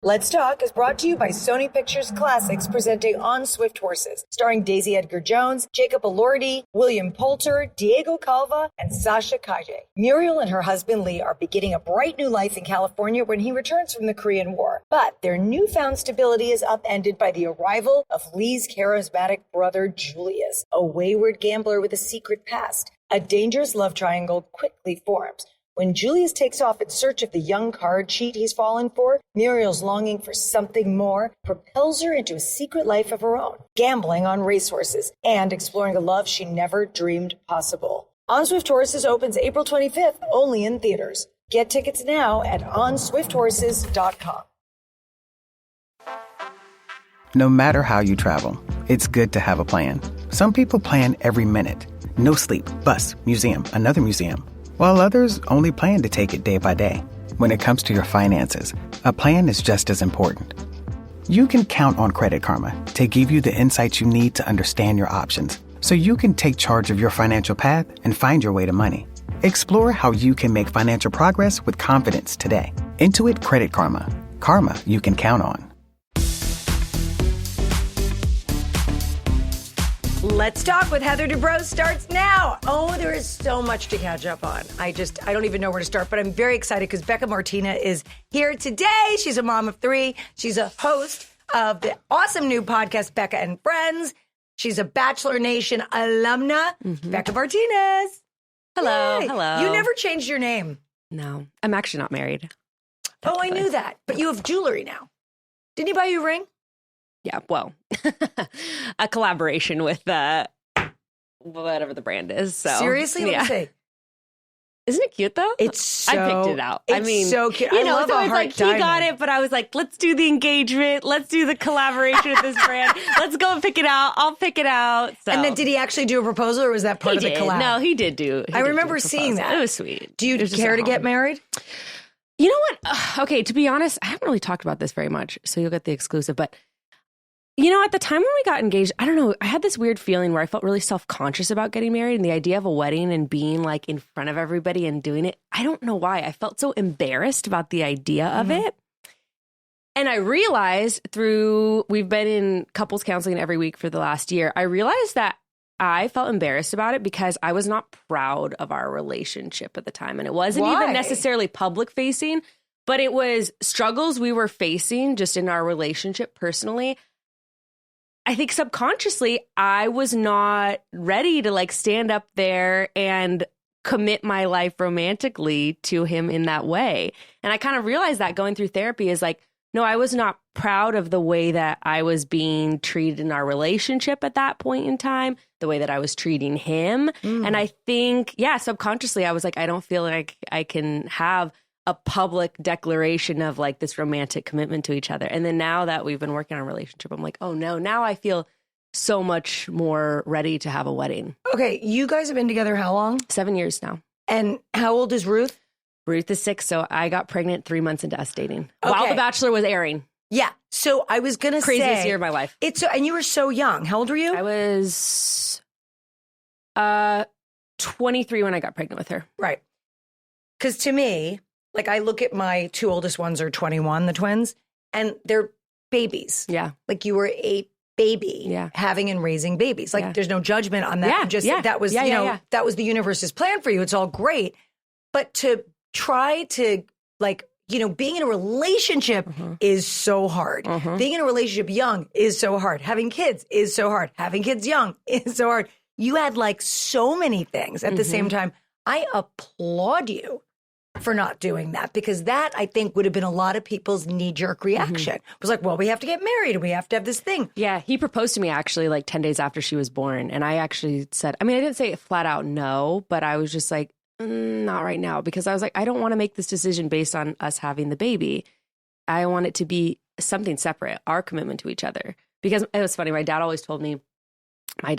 Let's Talk is brought to you by Sony Pictures Classics presenting On Swift Horses, starring Daisy Edgar-Jones, Jacob Elordi, William Poulter, Diego Calva, and Sasha Kaje. Muriel and her husband Lee are beginning a bright new life in California when he returns from the Korean War. But their newfound stability is upended by the arrival of Lee's charismatic brother Julius, a wayward gambler with a secret past. A dangerous love triangle quickly forms. When Julius takes off in search of the young card cheat he's fallen for, Muriel's longing for something more propels her into a secret life of her own, gambling on racehorses and exploring a love she never dreamed possible. On Swift Horses opens April 25th, only in theaters. Get tickets now at onswifthorses.com. No matter how you travel, it's good to have a plan. Some people plan every minute. No sleep, bus, museum, another museum. While others only plan to take it day by day. When it comes to your finances, a plan is just as important. You can count on Credit Karma to give you the insights you need to understand your options, so you can take charge of your financial path and find your way to money. Explore how you can make financial progress with confidence today. Intuit Credit Karma. Karma you can count on. Let's Talk with Heather Dubrow starts now. Oh, there is so much to catch up on. I don't even know where to start, but I'm very excited because Bekah Martinez is here today. She's a mom of 3. She's a host of the awesome new podcast, Bekah and Friends. She's a Bachelor Nation alumna. Bekah Martinez. Hello. Yay. Hello. You never changed your name. No, I'm actually not married. Oh, I knew that. But you have jewelry now. Didn't he buy you a ring? Yeah, well, a collaboration with whatever the brand is. So Seriously? What do you say? Isn't it cute though? It's so, I picked it out. It's so cute. You I know, love so a it's heart like diamond. he got it, but I was like, let's do the engagement. Let's do the collaboration with this brand. Let's go and pick it out. I'll pick it out. So. And then did he actually do a proposal, or was that part of the collab? No, he did do. I remember seeing that. It was sweet. Do you care to get married? You know what? Okay, to be honest, I haven't really talked about this very much, so you'll get the exclusive. But you know, at the time when we got engaged, I don't know, I had this weird feeling where I felt really self-conscious about getting married, and the idea of a wedding and being like in front of everybody and doing it. I don't know why. I felt so embarrassed about the idea of it. And I realized we've been in couples counseling every week for the last year. I realized that I felt embarrassed about it because I was not proud of our relationship at the time. And it wasn't even necessarily public facing, but it was struggles we were facing just in our relationship personally. I think subconsciously, I was not ready to like stand up there and commit my life romantically to him in that way. And I kind of realized that going through therapy is like, no, I was not proud of the way that I was being treated in our relationship at that point in time, the way that I was treating him. And I think, subconsciously, I was like, I don't feel like I can have a public declaration of like this romantic commitment to each other. And then now that we've been working on a relationship, I'm like, oh no, now I feel so much more ready to have a wedding. Okay, you guys have been together how long? 7 years now. And how old is Ruth? Ruth is 6, so I got pregnant 3 months into us dating while The Bachelor was airing. Yeah, so I was going to say... Craziest year of my life. And you were so young. How old were you? I was 23 when I got pregnant with her. Right. Because to me... Like, I look at my 2 oldest ones are 21, the twins, and they're babies. Yeah. Like, you were a baby having and raising babies. Like, there's no judgment on that. That was, that was the universe's plan for you. It's all great. But to try to, like, being in a relationship is so hard. Being in a relationship young is so hard. Having kids is so hard. Having kids young is so hard. You had, like, so many things at the same time. I applaud you for not doing that, because that, I think, would have been a lot of people's knee-jerk reaction. It was like, well, we have to get married and we have to have this thing. Yeah, he proposed to me actually like 10 days after she was born. And I actually said, I didn't say flat out no, but I was just like, not right now, because I was like, I don't want to make this decision based on us having the baby. I want it to be something separate, our commitment to each other. Because it was funny, my dad always told me, I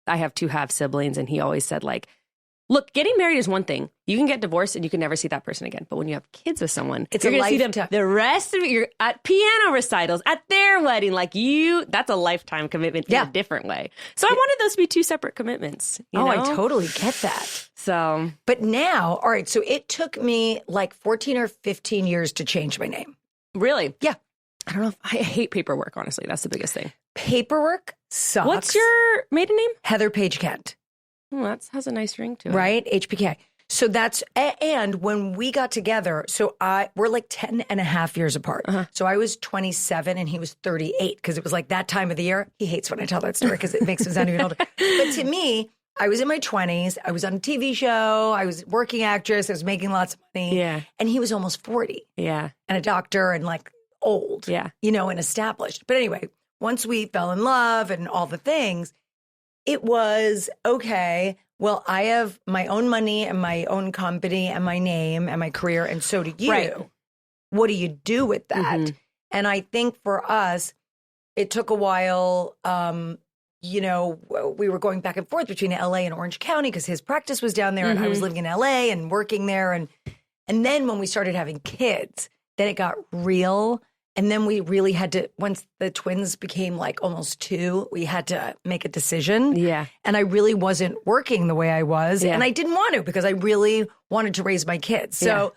have 2 half siblings, and he always said, like, look, getting married is one thing. You can get divorced and you can never see that person again. But when you have kids with someone, you're going to see them the rest of it. You're at piano recitals, at their wedding. Like that's a lifetime commitment in a different way. So I wanted those to be 2 separate commitments. You know? I totally get that. So, but now, all right, so it took me like 14 or 15 years to change my name. Really? Yeah. I don't know if I hate paperwork, honestly. That's the biggest thing. Paperwork sucks. What's your maiden name? Heather Page Kent. Oh, that has a nice ring to it. Right? HPK. So that's, and when we got together, we're like 10 and a half years apart. So I was 27 and he was 38 because it was like that time of the year. He hates when I tell that story because it makes him sound even older. But to me, I was in my 20s. I was on a TV show. I was working actress. I was making lots of money. Yeah. And he was almost 40. Yeah. And a doctor and like old. Yeah. And established. But anyway, once we fell in love and all the things, it was, okay, well, I have my own money and my own company and my name and my career, and so do you. Right. What do you do with that? And I think for us, it took a while. We were going back and forth between LA and Orange County because his practice was down there and I was living in LA and working there. And then when we started having kids, then it got real. And then we really had to, once the twins became like almost 2, we had to make a decision. Yeah. And I really wasn't working the way I was. Yeah. And I didn't want to because I really wanted to raise my kids. So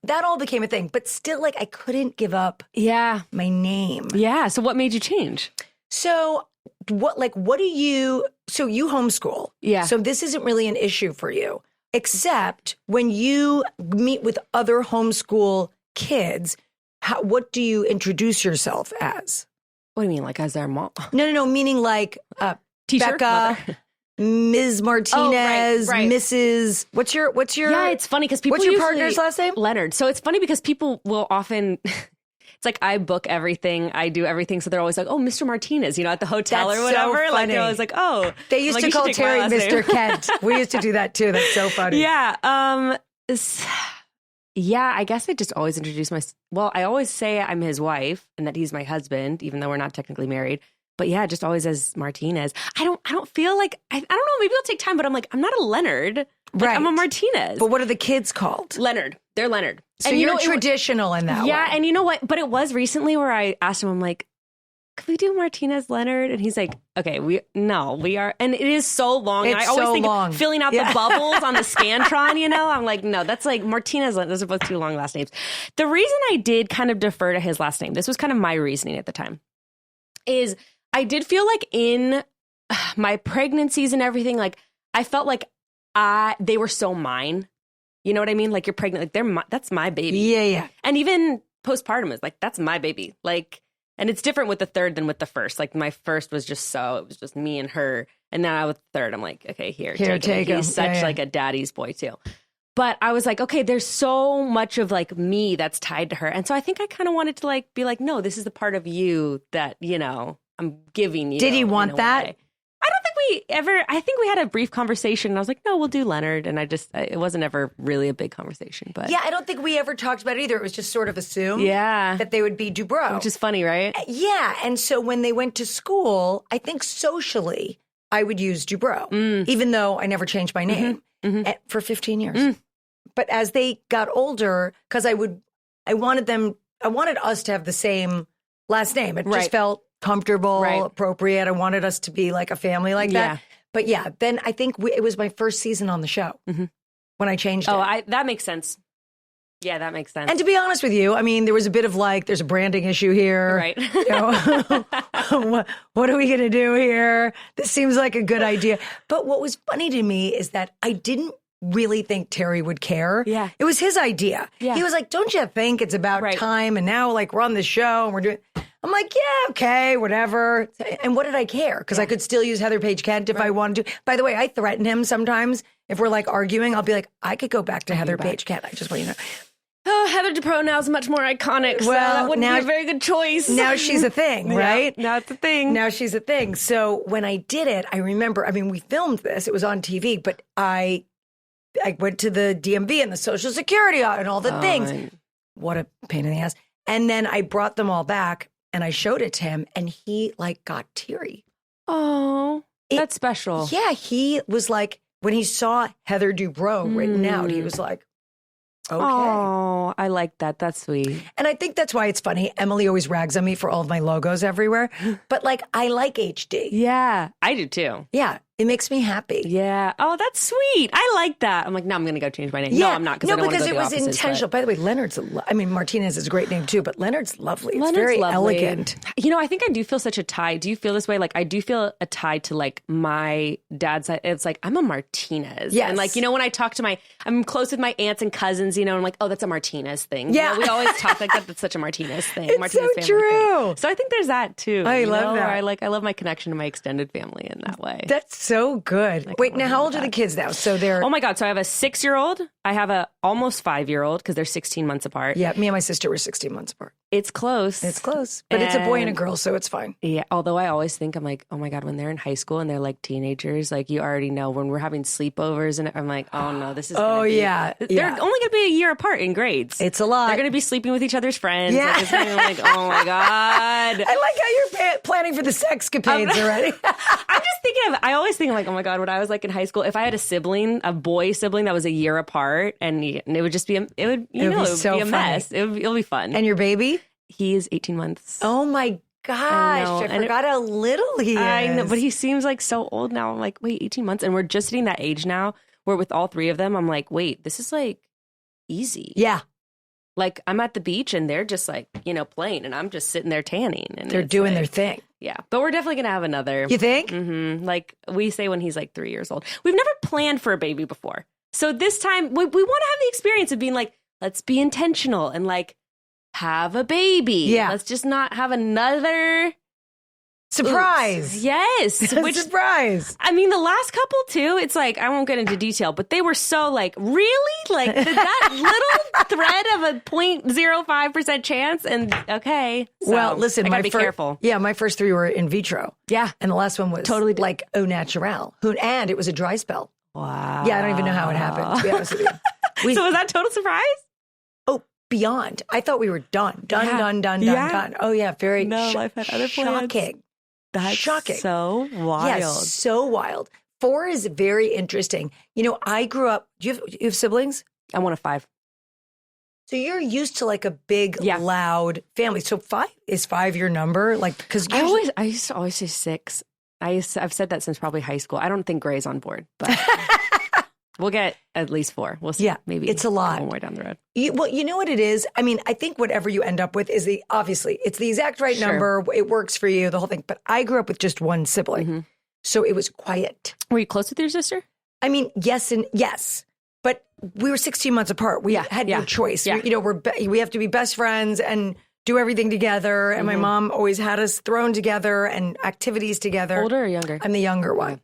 that all became a thing. But still, like, I couldn't give up my name. Yeah. So what made you change? So what do you homeschool. Yeah. So this isn't really an issue for you, except when you meet with other homeschool kids, what do you introduce yourself as? What do you mean, like as their mom? No, meaning like Teacher? Bekah, Ms. Martinez, right. Mrs. What's your? Yeah, it's funny because people. What's your usually, partner's last name? Leonard. So it's funny because people will often. It's like I book everything, I do everything, so they're always like, "Oh, Mr. Martinez," at the hotel That's or whatever. So Like they're always like, "Oh." They used to call Terry Mr. Kent. We used to do that too. That's so funny. Yeah. Yeah, I guess I just always introduce well, I always say I'm his wife and that he's my husband, even though we're not technically married. But yeah, just always as Martinez. I don't feel like, I don't know, maybe it'll take time, but I'm like, I'm not a Leonard. Like, right. I'm a Martinez. But what are the kids called? Leonard. They're Leonard. So and you're traditional in that way. Yeah, and you know what? But it was recently where I asked him, I'm like, could we do Martinez Leonard? And he's like, okay, we are. And it is so long. It's and I always so think long. Filling out the bubbles on the Scantron, I'm like, no, that's like Martinez. Those are both too long last names. The reason I did kind of defer to his last name, this was kind of my reasoning at the time, is I did feel like in my pregnancies and everything, like I felt like they were so mine. You know what I mean? Like you're pregnant, like that's my baby. Yeah. And even postpartum is like, that's my baby. Like, and it's different with the third than with the first. Like my first was just it was just me and her. And now with the third, I'm like, okay, here take him. He's such like a daddy's boy too. But I was like, okay, there's so much of like me that's tied to her. And so I think I kind of wanted to like be like, no, this is the part of you that, I'm giving you. Did he want that? Way. I think we had a brief conversation and I was like, no, we'll do Leonard. And it wasn't ever really a big conversation, but. Yeah, I don't think we ever talked about it either. It was just sort of assumed that they would be Dubrow. Which is funny, right? Yeah. And so when they went to school, I think socially I would use Dubrow, even though I never changed my name for 15 years. But as they got older, because I wanted us to have the same last name. It just felt comfortable, appropriate. I wanted us to be like a family like that. But yeah, then I think it was my first season on the show when I changed it. That makes sense. Yeah, that makes sense. And to be honest with you, I mean, there was a bit of like, there's a branding issue here. Right. What are we going to do here? This seems like a good idea. But what was funny to me is that I didn't really think Terry would care. Yeah. It was his idea. Yeah. He was like, don't you think it's about time? And now like we're on the show and we're doing, I'm like, yeah, okay, whatever. And what did I care? Because I could still use Heather Page Kent if I wanted to. By the way, I threaten him sometimes. If we're like arguing, I'll be like, I could go back to Heather Page Kent. I just want you to know. Oh, Heather Dubrow now is much more iconic. So that wouldn't be a very good choice. Now she's a thing, right? Now it's a thing. Now she's a thing. So when I did it, I remember, we filmed this. It was on TV, but I went to the DMV and the Social Security and all the things. What a pain in the ass. And then I brought them all back and I showed it to him and he like got teary. Oh, that's special. Yeah, he was like, when he saw Heather Dubrow written out, he was like, okay. Oh, I like that. That's sweet. And I think that's why it's funny. Emily always rags on me for all of my logos everywhere. But like, I like HD. Yeah, I do too. Yeah. It makes me happy. Yeah. Oh, that's sweet. I like that. I'm like, no, I'm going to go change my name. No, I'm not. No, I don't because want to it go was to the offices, intentional. By the way, Martinez is a great name too, but Leonard's lovely. It's Leonard's very lovely. elegant. You know, I think I do feel such a tie. Do you feel this way? Like, I do feel a tie to like my dad's side. It's like, I'm a Martinez. Yes. And like, you know, when I talk to I'm close with my aunts and cousins, you know, I'm like, oh, that's a Martinez thing. Yeah. You know, we always talk like that. That's such a Martinez thing. It's Martinez so family true. thing. So I think there's that too. I love know? that. I love my connection to my extended family in that way. That's so good. Wait, now how old are the kids now? So they're... Oh my God. So I have a 6-year-old. I have a almost 5-year-old because they're 16 months apart. Yeah, me and my sister were 16 months apart. It's close. It's close. But it's a boy and a girl, so it's fine. Yeah. Although I always think, I'm like, oh my God, when they're in high school and they're like teenagers, like you already know when we're having sleepovers and I'm like, oh no, this is gonna be, yeah. They're only going to be a year apart in grades. It's a lot. They're going to be sleeping with each other's friends. Yeah. Like, I'm like, oh my God. I like how you're planning for the sexcapades already. I'm just thinking I always think like, oh my God, when I was like in high school, if I had a boy sibling that was a year apart and it would just be, it would be a mess. It'll be fun. And your baby? He is 18 months. Oh my gosh. I forgot how little he is. I know, but he seems like so old now. I'm like, wait, 18 months? And we're just hitting that age now where with all three of them, I'm like, wait, this is like easy. Yeah. Like I'm at the beach and they're just like, you know, playing and I'm just sitting there tanning. And they're doing their thing. Yeah. But we're definitely going to have another. You think? Mm-hmm. Like we say when he's like 3 years old. We've never planned for a baby before. So this time we want to have the experience of being like, let's be intentional and like have a baby. Yeah. Let's just not have another surprise. Oops. Yes. Which surprise. I mean, the last couple too, it's like, I won't get into detail, but they were so like, really? Like that little thread of a 0.05% chance. And okay. So well, listen, I gotta be careful. Yeah. My first 3 were in vitro. Yeah. And the last one was totally like au naturel. And it was a dry spell. Wow. Yeah. I don't even know how it happened, to be honest with you. So was that total surprise? Beyond. I thought we were done. Done. Oh, yeah. Very I've had other plans. Shocking. That's shocking. So wild. Yes, so wild. 4 is very interesting. You know, I grew up, do you have siblings? I'm one of 5. So you're used to like a big, loud family. So 5 is 5 your number? Like, because I used to always say 6. I've said that since probably high school. I don't think Gray's on board, but we'll get at least 4. We'll see. Yeah, maybe it's a lot. One more down the road. Well, you know what it is? I mean, I think whatever you end up with is obviously it's the exact right number. It works for you, the whole thing. But I grew up with just one sibling. Mm-hmm. So it was quiet. Were you close with your sister? I mean, yes and yes. But we were 16 months apart. We had no choice. Yeah. We have to be best friends and do everything together. And my mom always had us thrown together and activities together. Older or younger? I'm the younger one. Okay.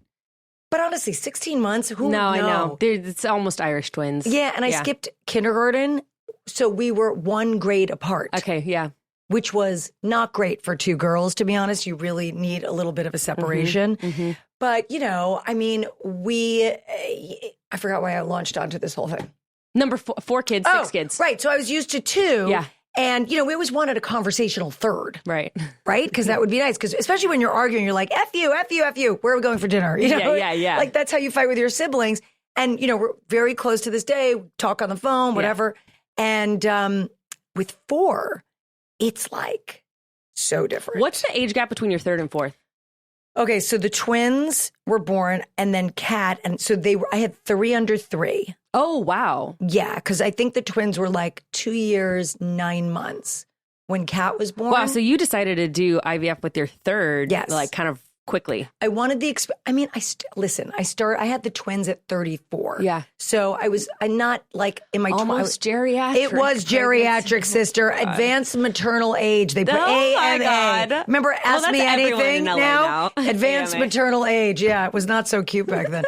But honestly, 16 months, who would know? I know. It's almost Irish twins. Yeah, and I skipped kindergarten, so we were 1 grade apart. Okay, yeah. Which was not great for 2 girls, to be honest. You really need a little bit of a separation. Mm-hmm, mm-hmm. But, you know, I mean, I forgot why I launched onto this whole thing. Number 4 kids, 6 kids. Right, so I was used to 2. Yeah. And, you know, we always wanted a conversational third. Right. Right? Because that would be nice. Because especially when you're arguing, you're like, F you, F you, F you. Where are we going for dinner? You know? Yeah. Like, that's how you fight with your siblings. And, you know, we're very close to this day, talk on the phone, whatever. Yeah. And with 4, it's like so different. What's the age gap between your 3rd and 4th? Okay, so the twins were born and then Kat. And so I had 3 under 3. Oh, wow. Yeah, because I think the twins were like 2 years, 9 monds when Kat was born. Wow, so you decided to do IVF with your 3rd, yes, like kind of quickly. I wanted I had the twins at 34. Yeah. So I'm not like in my almost geriatric. It was geriatric, sister. Advanced maternal age. They put AMA. Remember, Ask Me Anything now? Advanced maternal age. Yeah, it was not so cute back then.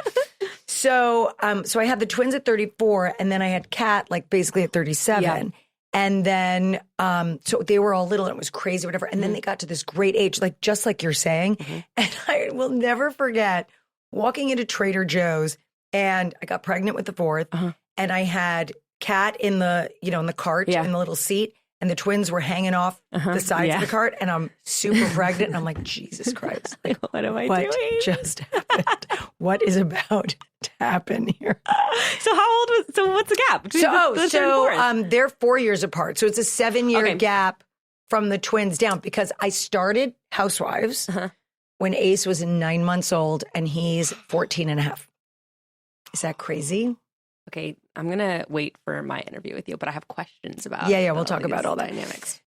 So I had the twins at 34, and then I had Kat like basically at 37. Yeah. And then, so they were all little and it was crazy, whatever. And then they got to this great age, like just like you're saying. Mm-hmm. And I will never forget walking into Trader Joe's and I got pregnant with the 4th and I had Kat in the cart in the little seat. And the twins were hanging off the sides of the cart. And I'm super pregnant. And I'm like, Jesus Christ. Like, what am I doing? What just happened? What is about to happen here? So what's the gap? They're 4 years apart. So it's a 7-year gap from the twins down because I started Housewives. when Ace was 9 months old and he's 14 and a half. Is that crazy? Okay, I'm going to wait for my interview with you, but I have questions about we'll talk about all that. Dynamics.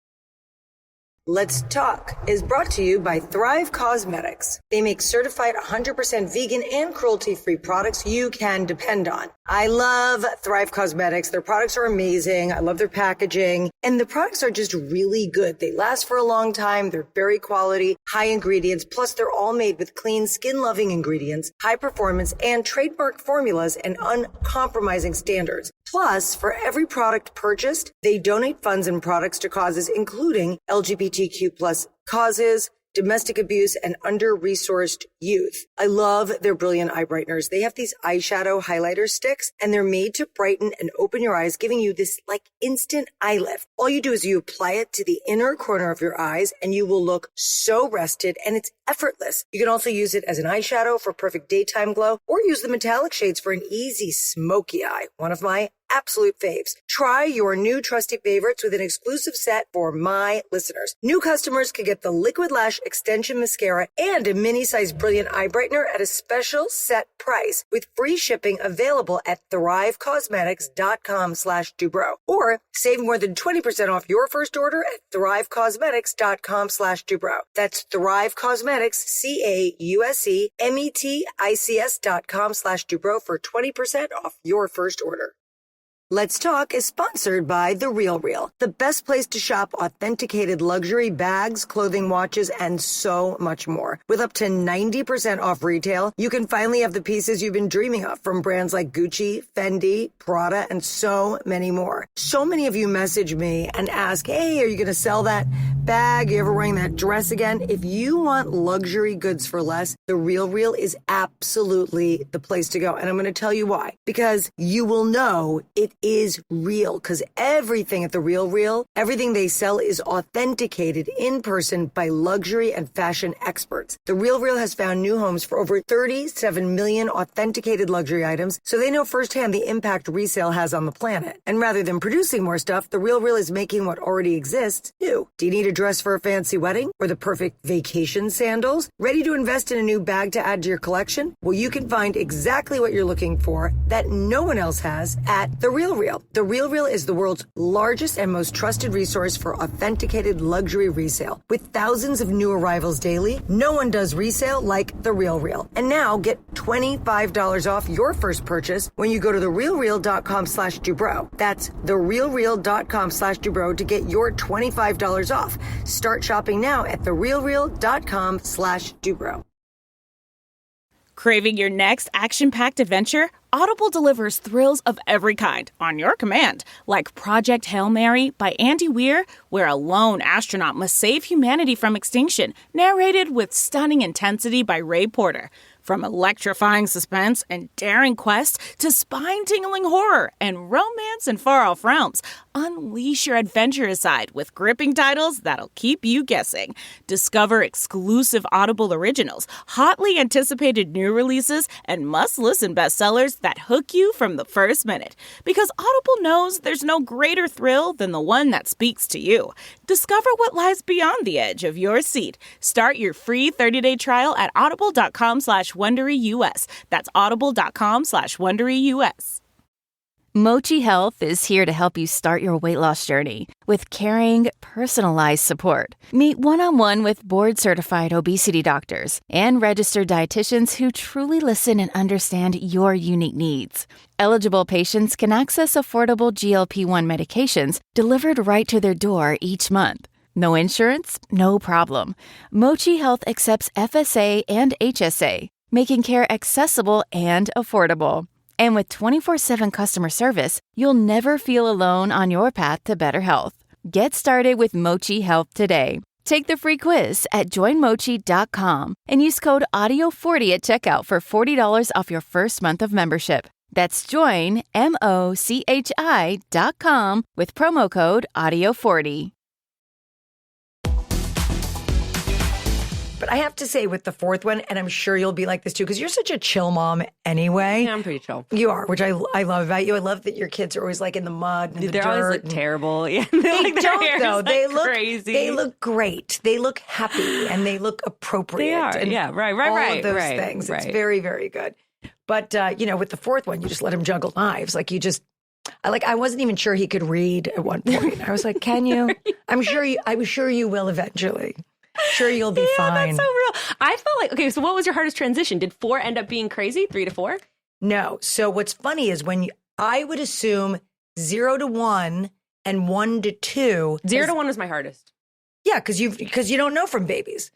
Let's Talk is brought to you by Thrive Cosmetics. They make certified 100% vegan and cruelty-free products you can depend on. I love Thrive Cosmetics. Their products are amazing. I love their packaging. And the products are just really good. They last for a long time. They're very quality, high ingredients. Plus, they're all made with clean, skin-loving ingredients, high performance, and trademark formulas and uncompromising standards. Plus, for every product purchased, they donate funds and products to causes including LGBTQ plus causes, domestic abuse, and under-resourced youth. I love their brilliant eye brighteners. They have these eyeshadow highlighter sticks, and they're made to brighten and open your eyes, giving you this instant eye lift. All you do is you apply it to the inner corner of your eyes, and you will look so rested, and it's effortless. You can also use it as an eyeshadow for perfect daytime glow, or use the metallic shades for an easy smoky eye. One of my absolute faves. Try your new trusty favorites with an exclusive set for my listeners. New customers can get the Liquid Lash Extension Mascara and a mini-sized brilliant eye brightener at a special set price with free shipping available at thrivecosmetics.com/Dubrow. Or save more than 20% off your first order at thrivecosmetics.com/Dubrow. That's Thrive Cosmetics, CAUSEMETICS.com/Dubrow for 20% off your first order. Let's Talk is sponsored by The Real Real, the best place to shop authenticated luxury bags, clothing, watches, and so much more. With up to 90% off retail, you can finally have the pieces you've been dreaming of from brands like Gucci, Fendi, Prada, and so many more. So many of you message me and ask, hey, are you going to sell that bag? You ever wearing that dress again? If you want luxury goods for less, The Real Real is absolutely the place to go. And I'm going to tell you why. Because you will know it is real, because everything at The Real Real, everything they sell is authenticated in person by luxury and fashion experts. The Real Real has found new homes for over 37 million authenticated luxury items, so they know firsthand the impact resale has on the planet. And rather than producing more stuff, The Real Real is making what already exists new. Do you need a dress for a fancy wedding or the perfect vacation sandals? Ready to invest in a new bag to add to your collection? Well, you can find exactly what you're looking for that no one else has at The Real Real. The Real Real is the world's largest and most trusted resource for authenticated luxury resale. With thousands of new arrivals daily, no one does resale like The Real Real. And now get $25 off your first purchase when you go to therealreal.com/Dubrow. That's therealreal.com/Dubrow to get your $25 off. Start shopping now at therealreal.com/Dubrow. Craving your next action-packed adventure? Audible delivers thrills of every kind on your command, like Project Hail Mary by Andy Weir, where a lone astronaut must save humanity from extinction, narrated with stunning intensity by Ray Porter. From electrifying suspense and daring quests to spine-tingling horror and romance in far-off realms, unleash your adventurous side with gripping titles that'll keep you guessing. Discover exclusive Audible originals, hotly anticipated new releases, and must-listen bestsellers that hook you from the first minute. Because Audible knows there's no greater thrill than the one that speaks to you. Discover what lies beyond the edge of your seat. Start your free 30-day trial at audible.com/WonderyUS. That's audible.com/WonderyUS. Mochi Health is here to help you start your weight loss journey with caring, personalized support. Meet one-on-one with board-certified obesity doctors and registered dietitians who truly listen and understand your unique needs. Eligible patients can access affordable GLP-1 medications delivered right to their door each month. No insurance? No problem. Mochi Health accepts FSA and HSA, making care accessible and affordable. And with 24/7 customer service, you'll never feel alone on your path to better health. Get started with Mochi Health today. Take the free quiz at joinmochi.com and use code AUDIO40 at checkout for $40 off your first month of membership. That's joinmochi.com with promo code AUDIO40. But But I have to say with the fourth one, and I'm sure you'll be like this too, because you're such a chill mom anyway. Yeah, I'm pretty chill. You are, which I love about you. I love that your kids are always like in the mud and the They're dirt. always like terrible. Yeah, They like, their don't hair's, though. like, They look crazy. They look great. They look happy and they look appropriate. They are. And Yeah, right, all of those things. It's very, very good. But with the fourth one, you just let him juggle knives. Like I wasn't even sure he could read at one point. I was like, "Can you?" I'm sure you will eventually. Sure, you'll be fine. That's so real. I felt like, okay, so what was your hardest transition? Did 4 end up being crazy? 3 to 4? No. So what's funny is I would assume 0 to 1 and 1 to 2. 0 to 1 was my hardest. Yeah, because you don't know from babies.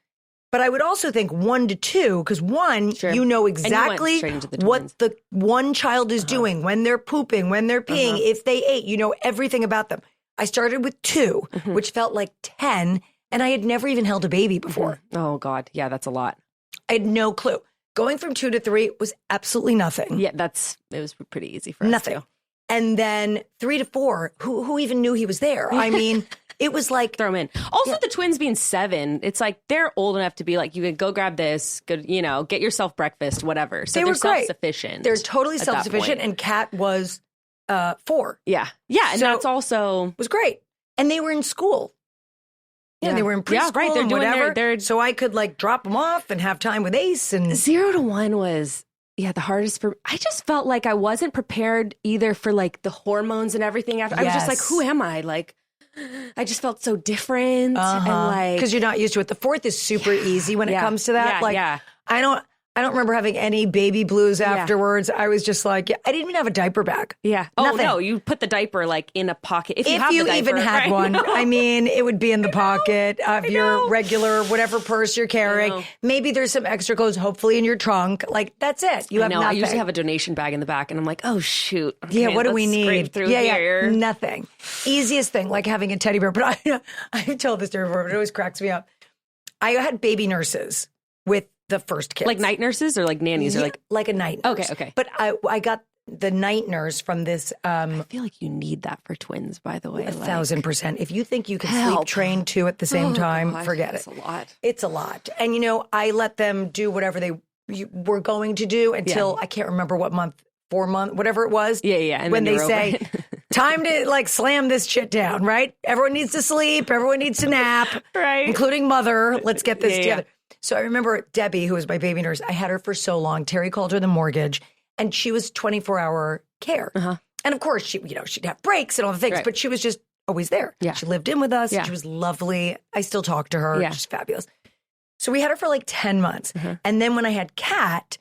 But I would also think 1 to 2, because 1, you know exactly what the one child is doing, when they're pooping, when they're peeing, if they ate, you know everything about them. I started with 2, which felt like 10, and I had never even held a baby before. Oh, God. Yeah, that's a lot. I had no clue. Going from 2 to 3 was absolutely nothing. Yeah, it was pretty easy for us. Nothing. Too. And then 3 to 4, who even knew he was there? I mean, it was like... Throw him in. Also, the twins being 7, it's like they're old enough to be like, you could go grab this, get yourself breakfast, whatever. So they're self-sufficient. They're totally self-sufficient. And Kat was 4. Yeah. Yeah, and that's also... was great. And they were in school. Yeah, they were in preschool, yeah, right. They're and doing whatever. So I could drop them off and have time with Ace. And 0 to 1 was... Yeah, the hardest for... I just felt like I wasn't prepared either for the hormones and everything after. I was just like, who am I? I just felt so different. And because you're not used to it. The fourth is super easy when it comes to that. I don't remember having any baby blues afterwards. I was just like, I didn't even have a diaper bag. Yeah. Oh, nothing. no, you put the diaper in a pocket. If you even had one, I mean, it would be in the pocket of your regular, whatever purse you're carrying. Maybe there's some extra clothes, hopefully in your trunk. That's it. You have nothing. I usually have a donation bag in the back and I'm like, oh, shoot. Okay, yeah, what do we need? Here. Nothing. Easiest thing, like having a teddy bear. But I've told this story before, but it always cracks me up. I had baby nurses with the first kids. Like night nurses or like nannies? Yeah, or like a night nurse. Okay. But I got the night nurse from this. I feel like you need that for twins, by the way. 1,000%. If you think you can sleep train 2 at the same time, forget it. It's a lot. It's a lot. And, I let them do whatever they were going to do until I can't remember what month, 4 month, whatever it was. Yeah. And when they say, time to slam this shit down, right? Everyone needs to sleep. Everyone needs to nap. Right. Including mother. Let's get this together. So I remember Debbie, who was my baby nurse, I had her for so long. Terry called her the mortgage, and she was 24-hour care. And of course, she'd have breaks and all the things, but she was just always there. Yeah. She lived in with us. She was lovely. I still talk to her. She's fabulous. So we had her for 10 months. And then when I had Kat,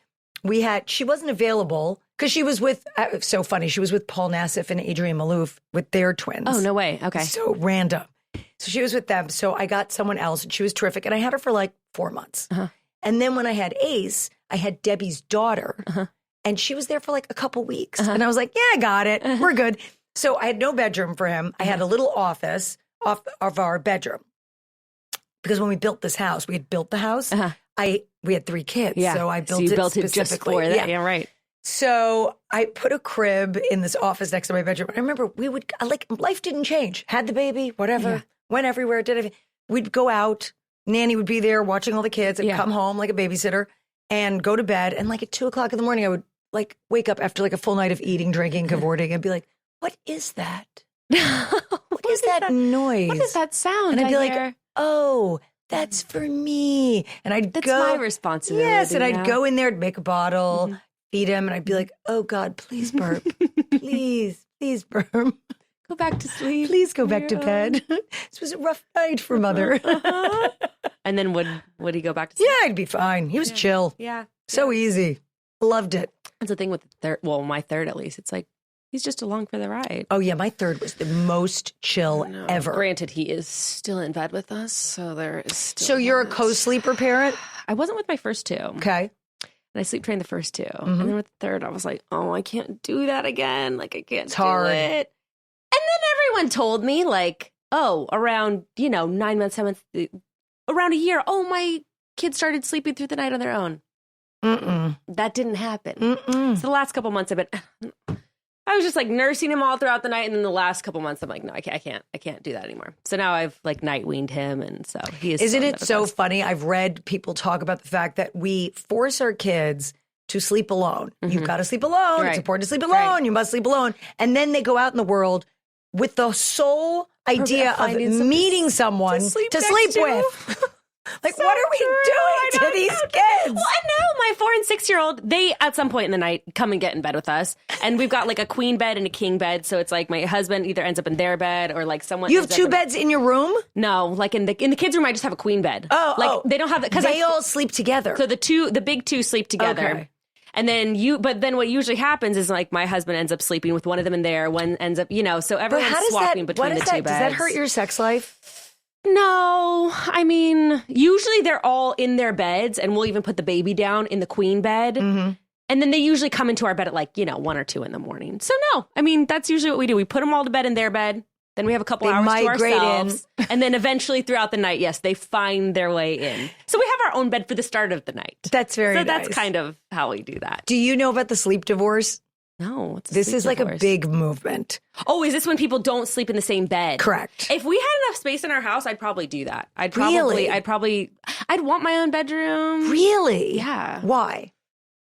she wasn't available because she was with, so funny, she was with Paul Nassif and Adrienne Malouf with their twins. Oh, no way. Okay. So random. So she was with them. So I got someone else and she was terrific. And I had her for 4 months. And then when I had Ace, I had Debbie's daughter and she was there for a couple weeks. And I was like, yeah, I got it. We're good. So I had no bedroom for him. I had a little office off of our bedroom because when we built this house, we had built the house. We had 3 kids. Yeah. So I built it just for that. Yeah, right. So I put a crib in this office next to my bedroom. I remember we would, life didn't change. Had the baby, whatever, went everywhere, did everything. We'd go out. Nanny would be there watching all the kids and come home like a babysitter and go to bed. And at 2 o'clock in the morning, I would wake up after a full night of eating, drinking, cavorting and be like, what is that? What is that noise? What does that sound? And I'd be like, oh, that's for me. And That's my responsibility. Yes. And I'd go in there, make a bottle, feed him. And I'd be like, oh God, please burp. Please burp. Go back to sleep. Please go back to bed. This was a rough night for mother. And then would he go back to sleep? Yeah, I'd be fine. He was chill. Yeah. So easy. Loved it. That's the thing with the third. Well, my third at least. It's he's just along for the ride. Oh yeah, my third was the most chill ever. Granted, he is still in bed with us, so there is still So you're a co-sleeper parent? I wasn't with my first 2. Okay. And I sleep trained the first 2. And then with the third, I was like, oh, I can't do that again. I can't do it. And then everyone told me around, 9 months, 10 months, around a year, oh, my kids started sleeping through the night on their own. That didn't happen. So the last couple months I've been, I was just like nursing him all throughout the night. And then the last couple months, I'm like, no, I can't do that anymore. So now I've like night weaned him. And so he is. Isn't it so funny? I've read people talk about the fact that we force our kids to sleep alone. You've got to sleep alone. Right. It's important to sleep alone. Right. You must sleep alone. And then they go out in the world with the sole idea of meeting someone to sleep with. Like, so what are we doing to these kids? Well, I know my 4 and 6-year-old, they at some point in the night come and get in bed with us. And we've got like a queen bed and a king bed. So it's like my husband either ends up in their bed or like someone. You have 2 beds in your room? No, like in the kids' room, I just have a queen bed. They don't have that because they all sleep together. So the big 2 sleep together. Okay. And then but then what usually happens is like my husband ends up sleeping with one of them in there. One ends up, so everyone's swapping between the 2 beds. Does that hurt your sex life? No, I mean, usually they're all in their beds and we'll even put the baby down in the queen bed. And then they usually come into our bed at like, 1 or 2 in the morning. So no, I mean, that's usually what we do. We put them all to bed in their bed. Then we have a couple hours to ourselves. And then eventually throughout the night, yes, they find their way in. So we have our own bed for the start of the night. That's very nice. So that's kind of how we do that. Do you know about the sleep divorce? No. This is like a big movement. Oh, is this when people don't sleep in the same bed? Correct. If we had enough space in our house, I'd probably do that. I'd want my own bedroom. Really? Yeah. Why?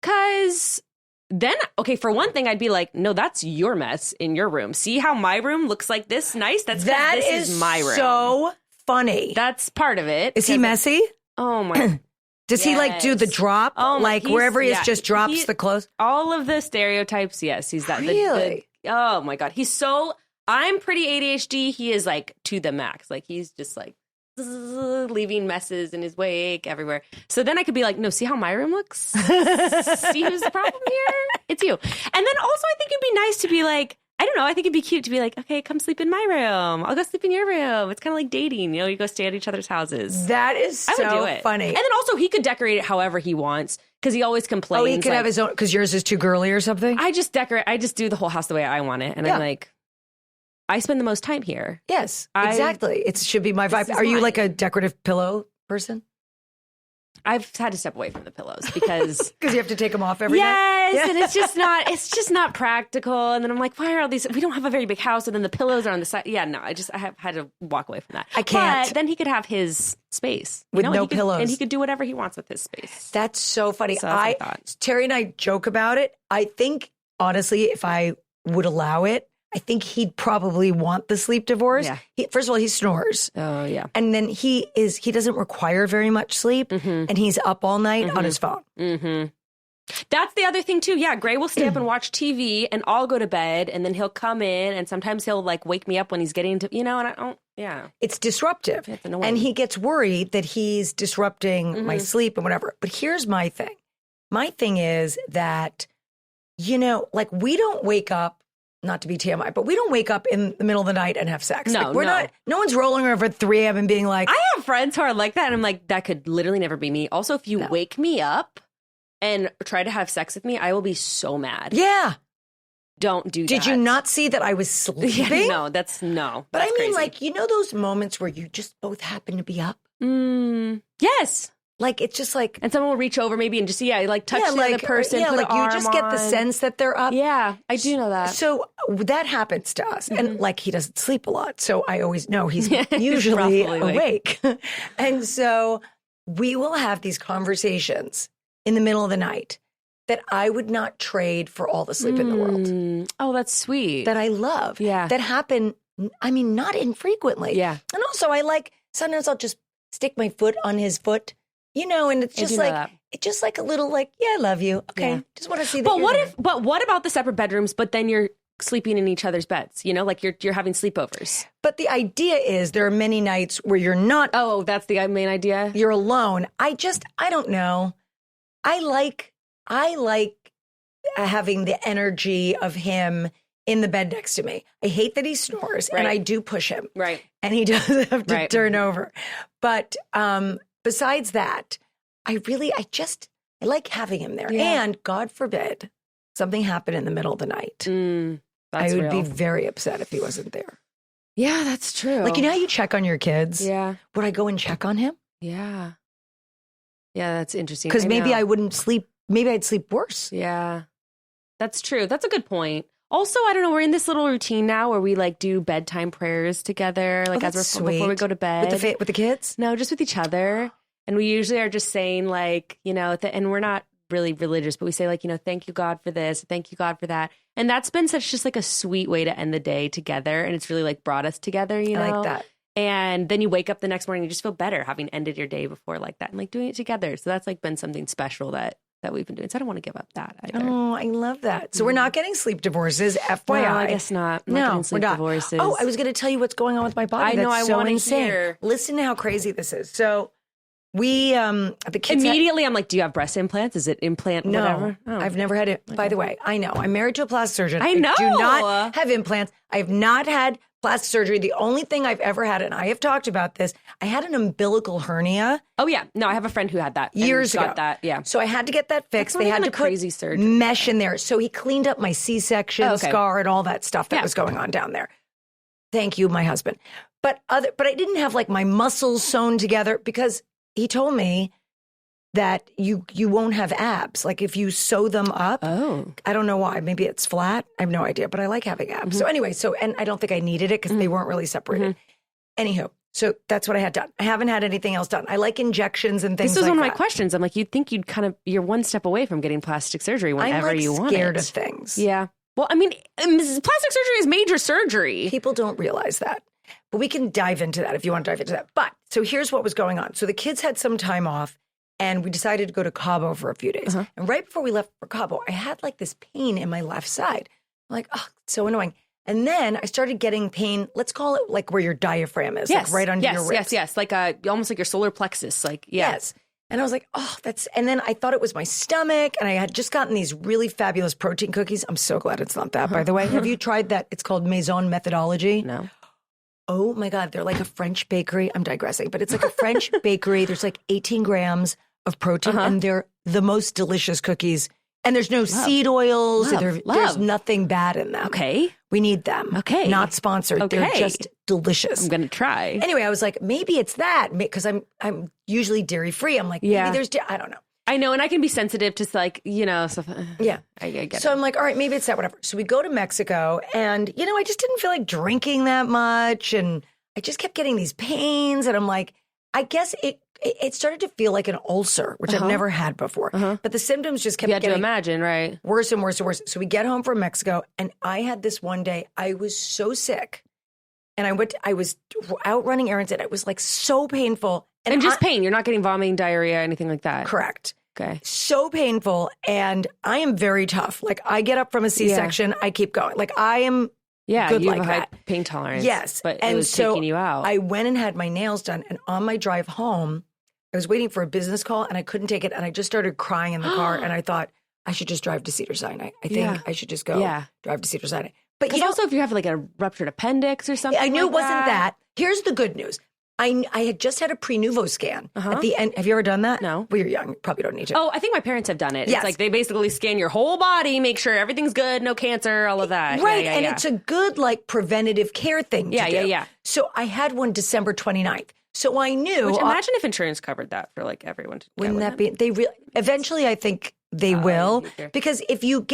Because then, okay, for one thing, I'd be like, no, that's your mess in your room. See how my room looks like this nice? This is my room. So funny. That's part of it. Is he messy? Oh my. Does he like do the drop? Oh, like wherever he is, just drops the clothes? All of the stereotypes, yes. He's that. Really? Oh my God. I'm pretty ADHD. He is like to the max. Like he's just like leaving messes in his wake everywhere. So then I could be like, no, see how my room looks? See who's the problem here? It's you. And then also I think it'd be nice to be like, I don't know. I think it'd be cute to be like, okay, come sleep in my room. I'll go sleep in your room. It's kind of like dating. You go stay at each other's houses. That is I would do it. Funny. And then also he could decorate it however he wants because he always complains. Oh, he could have his own because yours is too girly or something? I just do the whole house the way I want it. And I'm like, I spend the most time here. Yes, exactly. It should be my vibe. Are you like a decorative pillow person? I've had to step away from the pillows because you have to take them off every night. Yes, and it's just not practical. And then I'm like, why are all these? We don't have a very big house, and then the pillows are on the side. Yeah, no, I have had to walk away from that. I can't. But then he could have his space with no pillows, and he could do whatever he wants with his space. That's so funny. So Terry and I joke about it. I think honestly, if I would allow it, I think he'd probably want the sleep divorce. Yeah. First of all, he snores. Oh, yeah. And then he doesn't require very much sleep, and he's up all night on his phone. Mm-hmm. That's the other thing, too. Yeah, Gray will stay up and watch TV, and I'll go to bed, and then he'll come in, and sometimes he'll, like, wake me up when he's getting to, and I don't, yeah. It's disruptive. It's annoying. And he gets worried that he's disrupting my sleep and whatever. But here's my thing. My thing is that, like, we don't wake up, not to be TMI, but we don't wake up in the middle of the night and have sex. No, like, we're not, no one's rolling over at 3 a.m. and being like, I have friends who are like that. And I'm like, that could literally never be me. Also, if you wake me up and try to have sex with me, I will be so mad. Yeah. Don't do that. Did you not see that I was sleeping? Yeah, no. But I mean, crazy. like, those moments where you just both happen to be up? Yes. Like, it's just like... And someone will reach over maybe and just, touch the other person, put like an arm you just get the on. sense that they're up. Yeah, I do know that. So that happens to us. And like, he doesn't sleep a lot. So I always know he's usually probably awake. And so we will have these conversations in the middle of the night that I would not trade for all the sleep in the world. Oh, that's sweet. That I love. Yeah. That happen, I mean, not infrequently. Yeah. And also sometimes I'll just stick my foot on his foot. And it's just like a little I love you. Okay. Yeah. Just want to see that. But what about the separate bedrooms, but then you're sleeping in each other's beds, like you're having sleepovers. But the idea is there are many nights where you're not. Oh, that's the main idea. You're alone. I don't know. I like having the energy of him in the bed next to me. I hate that he snores and I do push him. Right. And he does have to turn over. But, besides that, I like having him there. Yeah. And God forbid something happened in the middle of the night. I would be very upset if he wasn't there. Yeah, that's true. Like, how you check on your kids? Yeah. Would I go and check on him? Yeah. Yeah, that's interesting. Because maybe I wouldn't sleep. Maybe I'd sleep worse. Yeah. That's true. That's a good point. Also, I don't know, we're in this little routine now where we like do bedtime prayers together, like before we go to bed. With the kids? No, just with each other. And we usually are just saying like, you know, and we're not really religious, but we say like, you know, thank you God for this, thank you God for that. And that's been such just like a sweet way to end the day together. And it's really like brought us together, you know? I like that. And then you wake up the next morning, you just feel better having ended your day before like that and like doing it together. So that's like been something special that we've been doing. So I don't want to give up that either. Oh, I love that. So we're not getting sleep divorces, FYI. No, I guess not. I'm not getting sleep divorces. Oh, I was going to tell you what's going on with my body. I know, That's I so want to insane. hear. Listen to how crazy this is. So we, the kids immediately, I'm like, do you have breast implants? Is it implant whatever? No, I've never had it. Okay. By the way, I know. I'm married to a plastic surgeon. I know. I do not have implants. I have not had plastic surgery. The only thing I've ever had, and I have talked about this, I had an umbilical hernia. Oh, yeah. No, I have a friend who had that. Years ago. That, yeah. So I had to get that fixed. They had to put crazy surgery mesh in there. So he cleaned up my C-section scar and all that stuff that was going on down there. Thank you, my husband. But I didn't have like my muscles sewn together because he told me that you won't have abs. Like if you sew them up. Oh. I don't know why. Maybe it's flat. I have no idea, but I like having abs. Mm-hmm. So anyway, and I don't think I needed it because they weren't really separated. Mm-hmm. Anywho, so that's what I had done. I haven't had anything else done. I like injections and things like that. This was one of my questions. I'm like, you'd think you're one step away from getting plastic surgery whenever you want it. I'm scared of things. Yeah. Well, I mean, plastic surgery is major surgery. People don't realize that. But we can dive into that if you want to dive into that. But so here's what was going on. So the kids had some time off. And we decided to go to Cabo for a few days. Uh-huh. And right before we left for Cabo, I had like this pain in my left side. I'm like, oh, it's so annoying. And then I started getting pain, let's call it like where your diaphragm is, like right under your ribs. Yes, like almost like your solar plexus. Like, yes. And I was like, and then I thought it was my stomach. And I had just gotten these really fabulous protein cookies. I'm so glad it's not that, by the way. Have you tried that? It's called Maison Methodology. No. Oh my God, they're like a French bakery. I'm digressing, but it's like a French bakery. There's like 18 grams of protein, and they're the most delicious cookies. And there's no seed oils. There's nothing bad in them. Okay. We need them. Okay. Not sponsored. Okay. They're just delicious. I'm going to try. Anyway, I was like, maybe it's that, because I'm usually dairy free. I'm like, maybe there's, I don't know. I know, and I can be sensitive to like, you know, stuff. Yeah. I get it. So I'm like, all right, maybe it's that, whatever. So we go to Mexico, and, you know, I just didn't feel like drinking that much, and I just kept getting these pains, and I'm like, I guess it started to feel like an ulcer, which I've never had before. But the symptoms just kept getting to imagine, right? Worse and worse and worse. So we get home from Mexico, and I had this one day, I was so sick, and I was out running errands, and it was like so painful. And just pain. You're not getting vomiting, diarrhea, anything like that. Correct. Okay. So painful. And I am very tough. Like I get up from a C-section, I keep going. Like I am good you like have a that. high pain tolerance. Yes. But and it was so taking you out. I went and had my nails done. And on my drive home, I was waiting for a business call and I couldn't take it. And I just started crying in the car. And I thought, I should just drive to Cedars-Sinai. I think I should just go drive to Cedars-Sinai. But also if you have like a ruptured appendix or something I knew like it wasn't that. Here's the good news. I had just had a pre-nuvo scan at the end. Have you ever done that? No. Well, you're young. You probably don't need to. Oh, I think my parents have done it. Yes. It's like they basically scan your whole body, make sure everything's good, no cancer, all of that. Right. And it's a good like preventative care thing to do. Yeah. So I had one December 29th. So I knew. Which imagine if insurance covered that for like everyone. Wouldn't that be? Eventually I think they will. Because if you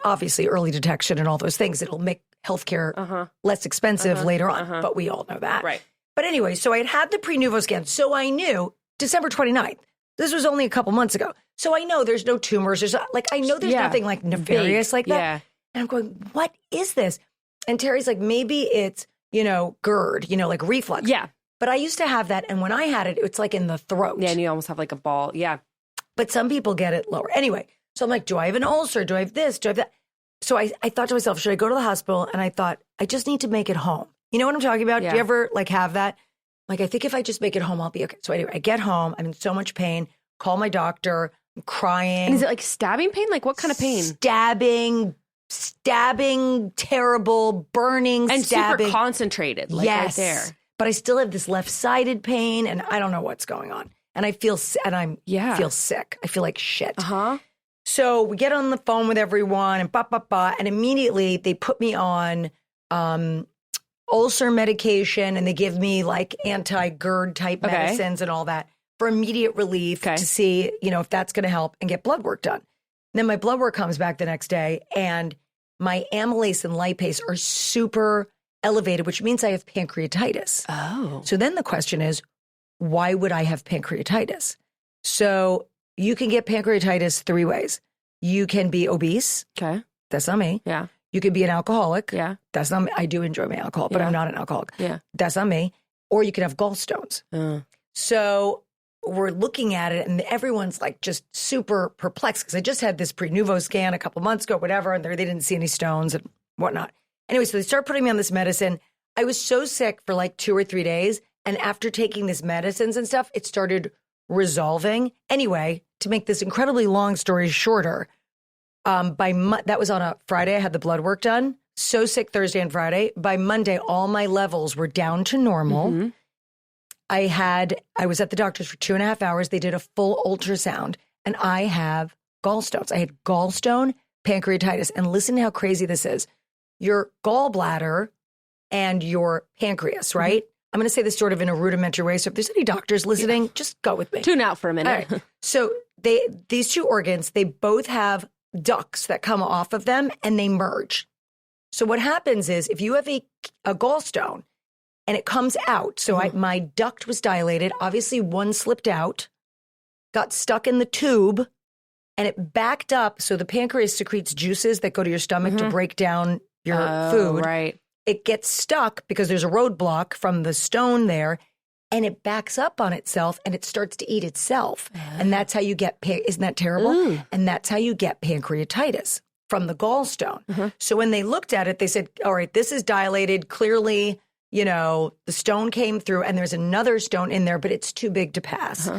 obviously early detection and all those things, it'll make healthcare less expensive later on. But we all know that. Right. But anyway, so I had the pre-nuvo scan. So I knew December 29th. This was only a couple months ago. So I know there's no tumors. I know there's nothing like nefarious like that. Yeah. And I'm going, what is this? And Terry's like, maybe it's, GERD, like reflux. Yeah. But I used to have that. And when I had it, it's like in the throat. Yeah. And you almost have like a ball. Yeah. But some people get it lower. Anyway, so I'm like, do I have an ulcer? Do I have this? Do I have that? So I thought to myself, should I go to the hospital? And I thought, I just need to make it home. You know what I'm talking about? Yeah. Do you ever have that? Like, I think if I just make it home, I'll be okay. So anyway, I get home. I'm in so much pain. Call my doctor. I'm crying. And is it like stabbing pain? Like what kind of pain? Stabbing, terrible, burning, and stabbing. Super concentrated. Like yes. Right there. But I still have this left-sided pain, and I don't know what's going on. And I feel, feel sick. I feel like shit. So we get on the phone with everyone, and and immediately they put me on ulcer medication, and they give me like anti-GERD type medicines and all that for immediate relief to see, if that's going to help, and get blood work done. And then my blood work comes back the next day, and my amylase and lipase are super elevated, which means I have pancreatitis. Oh. So then the question is, why would I have pancreatitis? So you can get pancreatitis 3 ways. You can be obese. Okay. That's not me. Yeah. You could be an alcoholic. Yeah. That's not me. I do enjoy my alcohol, but Yeah. I'm not an alcoholic. Yeah. That's not me. Or you can have gallstones. So we're looking at it and everyone's like just super perplexed because I just had this pre-nuvo scan a couple months ago, whatever, and they didn't see any stones and whatnot. Anyway, so they start putting me on this medicine. I was so sick for like 2 or 3 days. And after taking these medicines and stuff, it started resolving. Anyway, to make this incredibly long story shorter, that was on a Friday. I had the blood work done. So sick Thursday and Friday. By Monday, all my levels were down to normal. Mm-hmm. I was at the doctor's for 2.5 hours. They did a full ultrasound and I have gallstones. I had gallstone pancreatitis. And listen to how crazy this is. Your gallbladder and your pancreas, right? Mm-hmm. I'm going to say this sort of in a rudimentary way. So if there's any doctors listening, just go with me. Tune out for a minute. All right. So these 2 organs, they both have ducts that come off of them and they merge. So what happens is if you have a gallstone and it comes out, so my duct was dilated, obviously one slipped out, got stuck in the tube, and it backed up. So the pancreas secretes juices that go to your stomach to break down your food. Right. It gets stuck because there's a roadblock from the stone there, and it backs up on itself and it starts to eat itself. And that's how you get, isn't that terrible? Ooh. And that's how you get pancreatitis from the gallstone. So when they looked at it, they said, all right, this is dilated. Clearly, the stone came through and there's another stone in there, but it's too big to pass.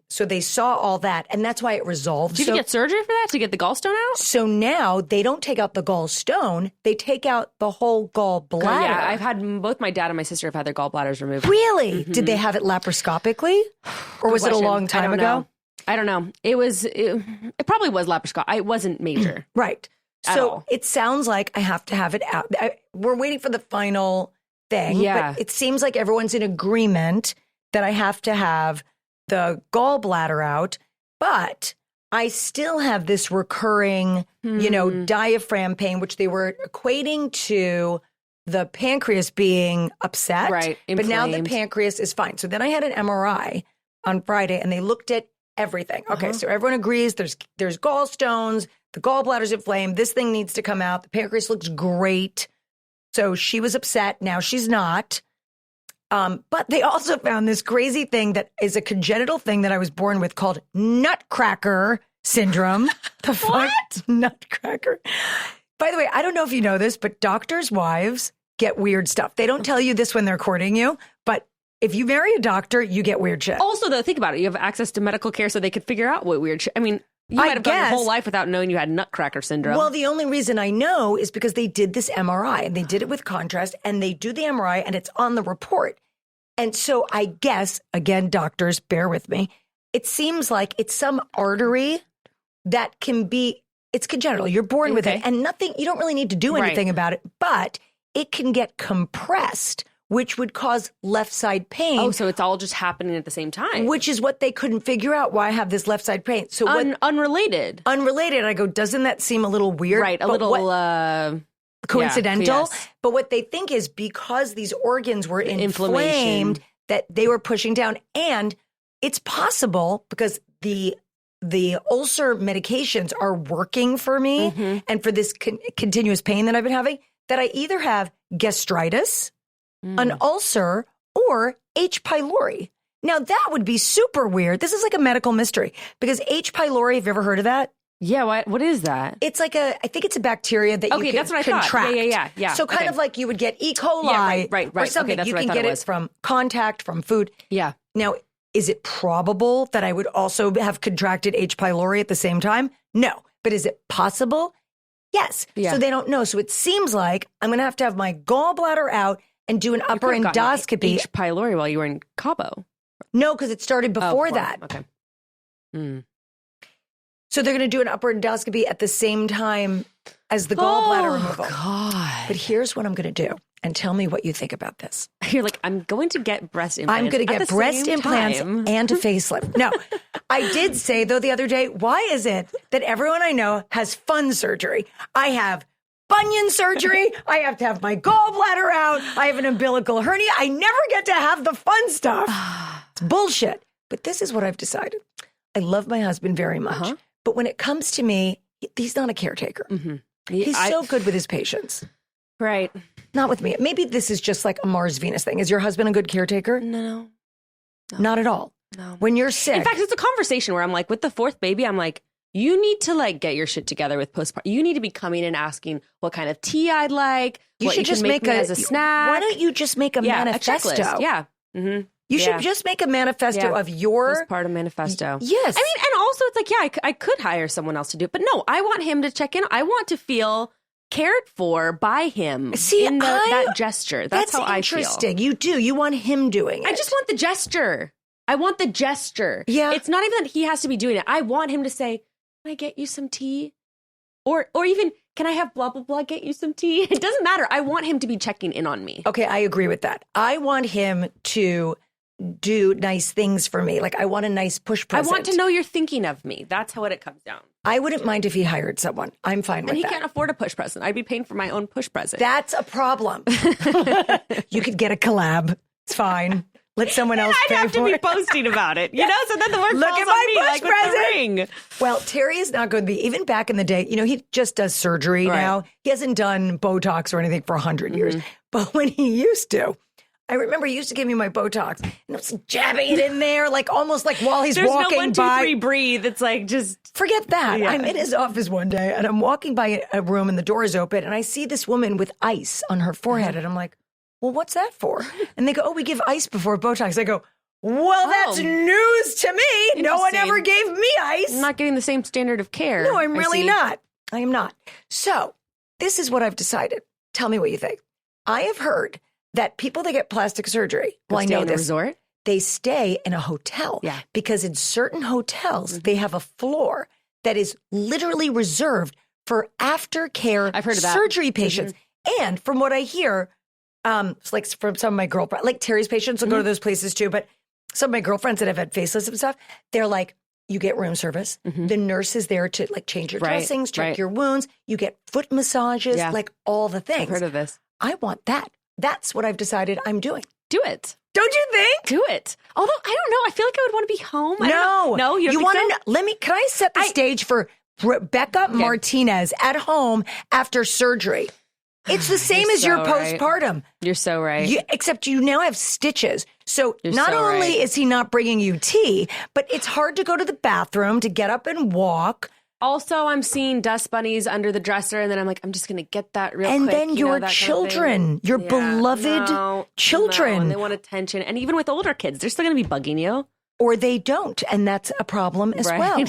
So they saw all that, and that's why it resolved. Did you get surgery for that to get the gallstone out? So now they don't take out the gallstone; they take out the whole gallbladder. Yeah, I've had both my dad and my sister have had their gallbladders removed. Really? Did they have it laparoscopically, or was it a long time ago? I don't know. It probably was laparoscopic. It wasn't major. Right. At So all. it sounds like I have to have it out. We're waiting for the final thing. Yeah. But it seems like everyone's in agreement that I have to have the gallbladder out, but I still have this recurring, diaphragm pain, which they were equating to the pancreas being upset. Right. But now the Inflamed. pancreas is fine. So then I had an MRI on Friday and they looked at everything. Okay, so everyone agrees there's gallstones, the gallbladder's inflamed, this thing needs to come out. The pancreas looks great. So she was upset. Now she's not. But they also found this crazy thing that is a congenital thing that I was born with called Nutcracker syndrome. The fuck? Nutcracker. By the way, I don't know if you know this, but doctors' wives get weird stuff. They don't tell you this when they're courting you, but if you marry a doctor, you get weird shit. Also, though, think about it. You have access to medical care so they could figure out what weird shit. I mean, you might have gone your whole life without knowing you had Nutcracker syndrome. Well, the only reason I know is because they did this MRI and they did it with contrast and they do the MRI and it's on the report. And so I guess, again, doctors, bear with me. It seems like it's some artery that can be, it's congenital. You're born with it and nothing, you don't really need to do anything about it, but it can get compressed, which would cause left side pain. Oh, so it's all just happening at the same time. Which is what they couldn't figure out, why I have this left side pain. So unrelated. Unrelated. I go, doesn't that seem a little weird? Right, a little coincidental. Yes. But what they think is because these organs were inflamed, that they were pushing down. And it's possible because the ulcer medications are working for me and for this continuous pain that I've been having, that I either have gastritis, an ulcer, or H. pylori. Now, that would be super weird. This is like a medical mystery because H. pylori, have you ever heard of that? Yeah, what is that? It's like I think it's a bacteria that you can that's what I contract. Thought. Yeah. So kind of like you would get E. coli right. or something. Okay, that's you what I can thought get it it was. from contact, from food. Yeah. Now, is it probable that I would also have contracted H. pylori at the same time? No. But is it possible? Yes. Yeah. So they don't know. So it seems like I'm going to have my gallbladder out and do an upper endoscopy. H. pylori while you were in Cabo. No, because it started before that. Okay. So they're going to do an upper endoscopy at the same time as the gallbladder removal. God. But here's what I'm going to do. And tell me what you think about this. You're like, I'm going to get breast implants. I'm going to get breast implants and a facelift. No, I did say, though, the other day, why is it that everyone I know has fun surgery? I have bunion surgery. I have to have my gallbladder out. I have an umbilical hernia. I never get to have the fun stuff. It's bullshit. But this is what I've decided. I love my husband very much. But when it comes to me, he's not a caretaker. He's so good with his patients. Right. Not with me. Maybe this is just like a Mars-Venus thing. Is your husband a good caretaker? No. Not at all. No. When you're sick. In fact, it's a conversation where I'm like, with the fourth baby, I'm like, you need to like get your shit together with postpartum. You need to be coming and asking what kind of tea I'd like. You should just make as a snack. Why don't you just make a manifesto? A checklist. Yeah. Mm-hmm. You should just make a manifesto of your postpartum manifesto. Yes. I mean, and also it's like, I could hire someone else to do it, but no, I want him to check in. I want to feel cared for by him. See, in that gesture. That's how I feel. Interesting. You do. You want him doing it. I just want the gesture. I want the gesture. Yeah. It's not even that he has to be doing it. I want him to say, can I get you some tea? Or even, can I have blah, blah, blah, get you some tea? It doesn't matter. I want him to be checking in on me. Okay, I agree with that. I want him to do nice things for me. Like, I want a nice push present. I want to know you're thinking of me. That's how it comes down. I wouldn't mind if he hired someone. I'm fine with that. And he can't afford a push present. I'd be paying for my own push present. That's a problem. You could get a collab. It's fine. Let someone else pay for it. I'd have to be posting about it, you know? So then the work Look falls at on my me, push like with present. the ring. Well, Terry is not going to be, even back in the day, he just does surgery now. He hasn't done Botox or anything for 100 years. But when he used to, I remember he used to give me my Botox and I was jabbing it in there, like almost like while he's There's walking no 1, 2, by. 3, breathe. It's like just forget that. Yeah. I'm in his office one day and I'm walking by a room and the door is open and I see this woman with ice on her forehead and I'm like, well, what's that for? And they go, oh, we give ice before Botox. I go, well, that's news to me. No one ever gave me ice. I'm not getting the same standard of care. No, I'm really not. I am not. So this is what I've decided. Tell me what you think. I have heard that people that get plastic surgery, well, I know this. Resort? They stay in a hotel. Yeah. Because in certain hotels, they have a floor that is literally reserved for aftercare I've heard of that. surgery patients. And from what I hear, it's like from some of my girlfriends, like Terry's patients will go to those places too, but some of my girlfriends that have had facelifts and stuff, they're like, you get room service. The nurse is there to like change your dressings, check your wounds. You get foot massages, like all the things. I've heard of this. I want that. That's what I've decided I'm doing. Do it. Don't you think? Do it. Although, I don't know. I feel like I would want to be home. No, you want to? Can I set the stage for Bekah Martinez at home after surgery? It's the same as your postpartum. You're so right. Except you now have stitches. So not only is he not bringing you tea, but it's hard to go to the bathroom, to get up and walk. Also, I'm seeing dust bunnies under the dresser, and then I'm like, I'm just going to get that real quick. And then your children, your beloved children. No, and they want attention. And even with older kids, they're still going to be bugging you. Or they don't, and that's a problem as well.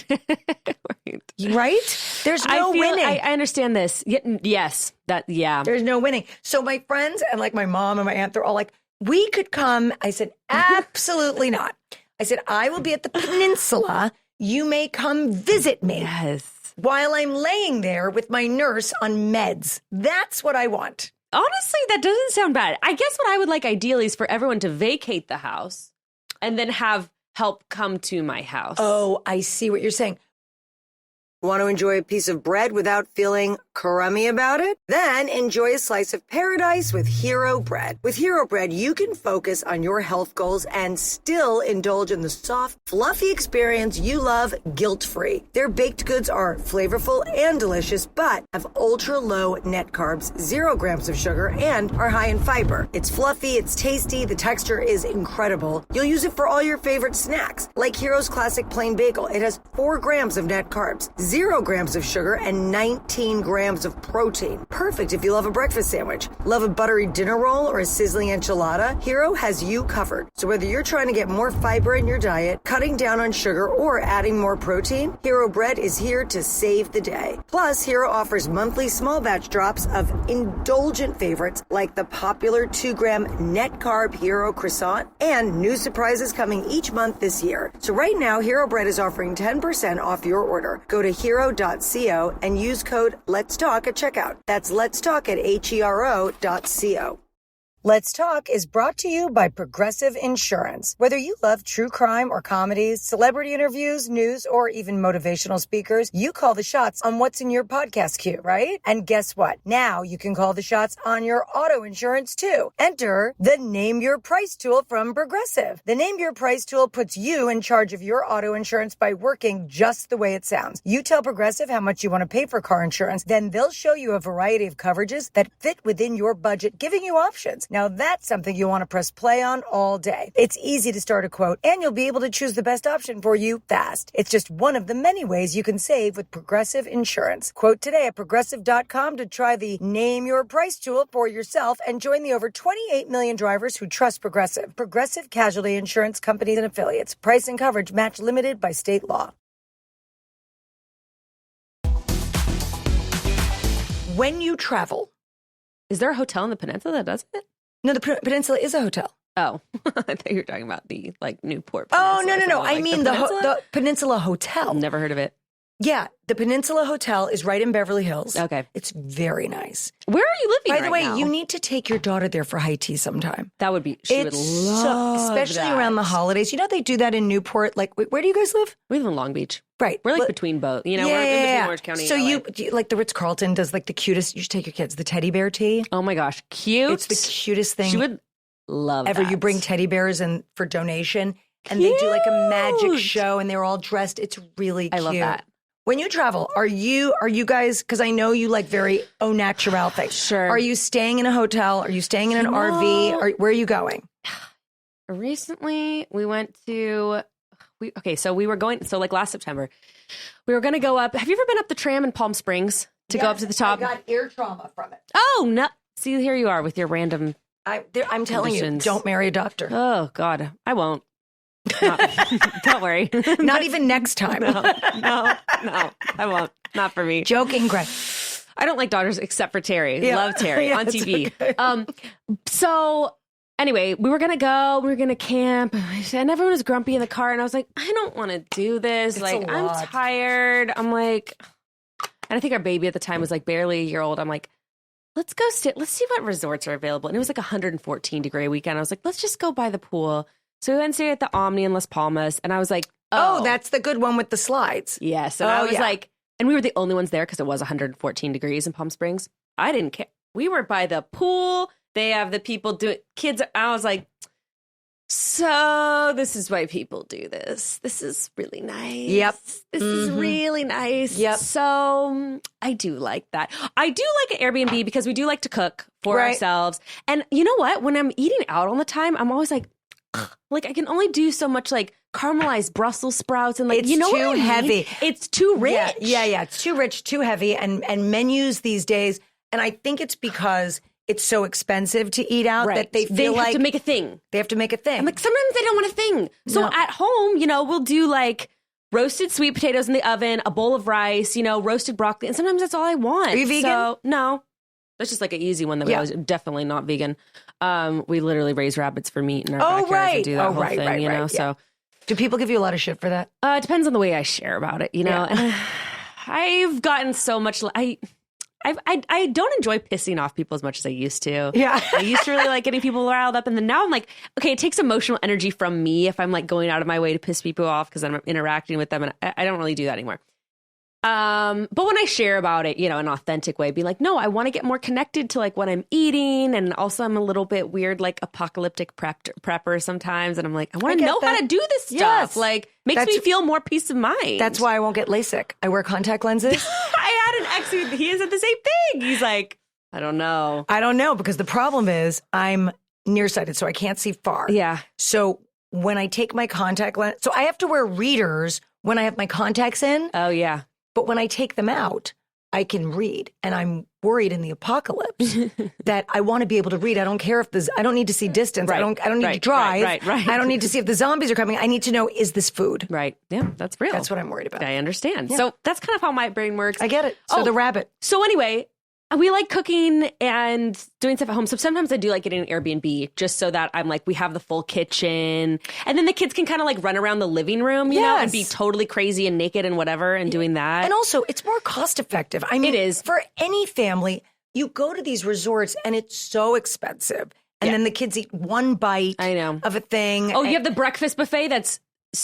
Right? There's no winning. I understand this. Yes. There's no winning. So my friends and like my mom and my aunt, they're all like, we could come. I said, absolutely not. I said, I will be at the peninsula. You may come visit me. Yes. While I'm laying there with my nurse on meds. That's what I want. Honestly, that doesn't sound bad. I guess what I would like ideally is for everyone to vacate the house and then have help come to my house. Oh, I see what you're saying. Want to enjoy a piece of bread without feeling crummy about it? Then enjoy a slice of paradise with Hero Bread. With Hero Bread, you can focus on your health goals and still indulge in the soft, fluffy experience you love guilt-free. Their baked goods are flavorful and delicious, but have ultra-low net carbs, 0 grams of sugar, and are high in fiber. It's fluffy, it's tasty, the texture is incredible. You'll use it for all your favorite snacks, like Hero's Classic Plain Bagel. It has 4 grams of net carbs, 0 grams of sugar, and 19 grams of protein. Perfect if you love a breakfast sandwich. Love a buttery dinner roll or a sizzling enchilada? Hero has you covered. So whether you're trying to get more fiber in your diet, cutting down on sugar, or adding more protein, Hero Bread is here to save the day. Plus, Hero offers monthly small batch drops of indulgent favorites like the popular 2-gram net carb Hero Croissant and new surprises coming each month this year. So right now, Hero Bread is offering 10% off your order. Go to hero.co and use code Let's Talk at checkout. That's Let's Talk at HERO.co. Let's Talk is brought to you by Progressive Insurance. Whether you love true crime or comedies, celebrity interviews, news, or even motivational speakers, you call the shots on what's in your podcast queue, right? And guess what? Now you can call the shots on your auto insurance too. Enter the Name Your Price tool from Progressive. The Name Your Price tool puts you in charge of your auto insurance by working just the way it sounds. You tell Progressive how much you want to pay for car insurance, then they'll show you a variety of coverages that fit within your budget, giving you options. Now that's something you want to press play on all day. It's easy to start a quote, and you'll be able to choose the best option for you fast. It's just one of the many ways you can save with Progressive Insurance. Quote today at Progressive.com to try the Name Your Price tool for yourself and join the over 28 million drivers who trust Progressive. Progressive Casualty Insurance Companies and Affiliates. Price and coverage match limited by state law. When you travel. Is there a hotel in the peninsula that does it? No, the peninsula is a hotel. Oh, I thought you were talking about the Newport Peninsula. Oh, no. Like I mean the Peninsula Hotel. Never heard of it. Yeah, the Peninsula Hotel is right in Beverly Hills. Okay. It's very nice. Where are you living By the way, now? you need to take your daughter there for high tea sometime. That would be, she would love especially that. around the holidays. You know they do that in Newport. Like, where do you guys live? We live in Long Beach. Right. We're like between both. You know, we're in between Orange County So and LA. you like the Ritz-Carlton does like the cutest, you should take your kids, the teddy bear tea. Oh my gosh, cute. It's the cutest thing. She would love ever. that. You bring teddy bears in for donation and they do like a magic show and they're all dressed. It's really cute. I love that. When you travel, are you guys, because I know you like very au naturel things. Sure. Are you staying in a hotel? Are you staying in an RV? Where are you going? Recently, we went to, so we were going, so like last September, we were going to go up. Have you ever been up the tram in Palm Springs to go up to the top? I got ear trauma from it. Oh, no. See, here you are with your random I'm telling conditions. you, don't marry a doctor. Oh, God. I won't. Don't worry. Not even next time. No, I won't. Not for me. Joking, Greg. I don't like doctors except for Terry. Yeah. Love Terry on TV. Okay. So anyway, we were going to camp and everyone was grumpy in the car. And I was like, I don't want to do this. It's like, a I'm lot. tired. I'm like, and I think our baby at the time was like barely a year old. I'm like, let's go let's see what resorts are available. And it was like 114-degree weekend. I was like, let's just go by the pool. So we went and stayed at the Omni in Las Palmas. And I was like, oh, that's the good one with the slides. yes. And I was like, and we were the only ones there because it was 114 degrees in Palm Springs. I didn't care. We were by the pool. They have the people doing kids. I was like, so this is why people do this. This is really nice. Yep. This is really nice. Yep. So I do like that. I do like an Airbnb because we do like to cook for Right. ourselves. And you know what? When I'm eating out all the time, I'm always like I can only do so much like caramelized Brussels sprouts and like, It's you know too what I mean? heavy. It's too rich. Yeah. It's too rich, too heavy. And menus these days, and I think it's because it's so expensive to eat out that they feel have like to make a thing. they have to make a thing. I'm like, sometimes they don't want a thing. So No. at home, we'll do like roasted sweet potatoes in the oven, a bowl of rice, roasted broccoli. And sometimes that's all I want. Are you vegan? So, no. That's just like an easy one that we always, definitely not vegan. We literally raise rabbits for meat in our backyards and do that whole thing, yeah. So Do people give you a lot of shit for that? it depends on the way I share about it, Yeah. And I've gotten so much. I don't enjoy pissing off people as much as I used to. Yeah. I used to really like getting people riled up. And then now I'm like, okay, it takes emotional energy from me if I'm like going out of my way to piss people off because I'm interacting with them. And I don't really do that anymore. But when I share about it, in an authentic way, be like, no, I want to get more connected to like what I'm eating. And also I'm a little bit weird, like apocalyptic prepper sometimes. And I'm like, I want to know how to do this stuff. Yes. Like makes me feel more peace of mind. That's why I won't get LASIK. I wear contact lenses. I had an ex who he said the same thing. He's like, I don't know. I don't know because the problem is I'm nearsighted, so I can't see far. Yeah. So when I take my contact lens, so I have to wear readers when I have my contacts in. Oh, yeah. But when I take them out, I can read. And I'm worried in the apocalypse that I want to be able to read. I don't care if I don't need to see distance. Right. I don't need to Right. drive. Right. I don't need to see if the zombies are coming. I need to know, is this food? Right. Yeah, that's real. That's what I'm worried about. I understand. Yeah. So that's kind of how my brain works. I get it. So the rabbit. So anyway, We like cooking and doing stuff at home. So sometimes I do like getting an Airbnb just so that I'm like, we have the full kitchen. And then the kids can kind of like run around the living room, you know, and be totally crazy and naked and whatever and doing that. And also, it's more cost effective. I mean, it is. For any family, you go to these resorts and it's so expensive. And then the kids eat one bite of a thing. Oh, you have the breakfast buffet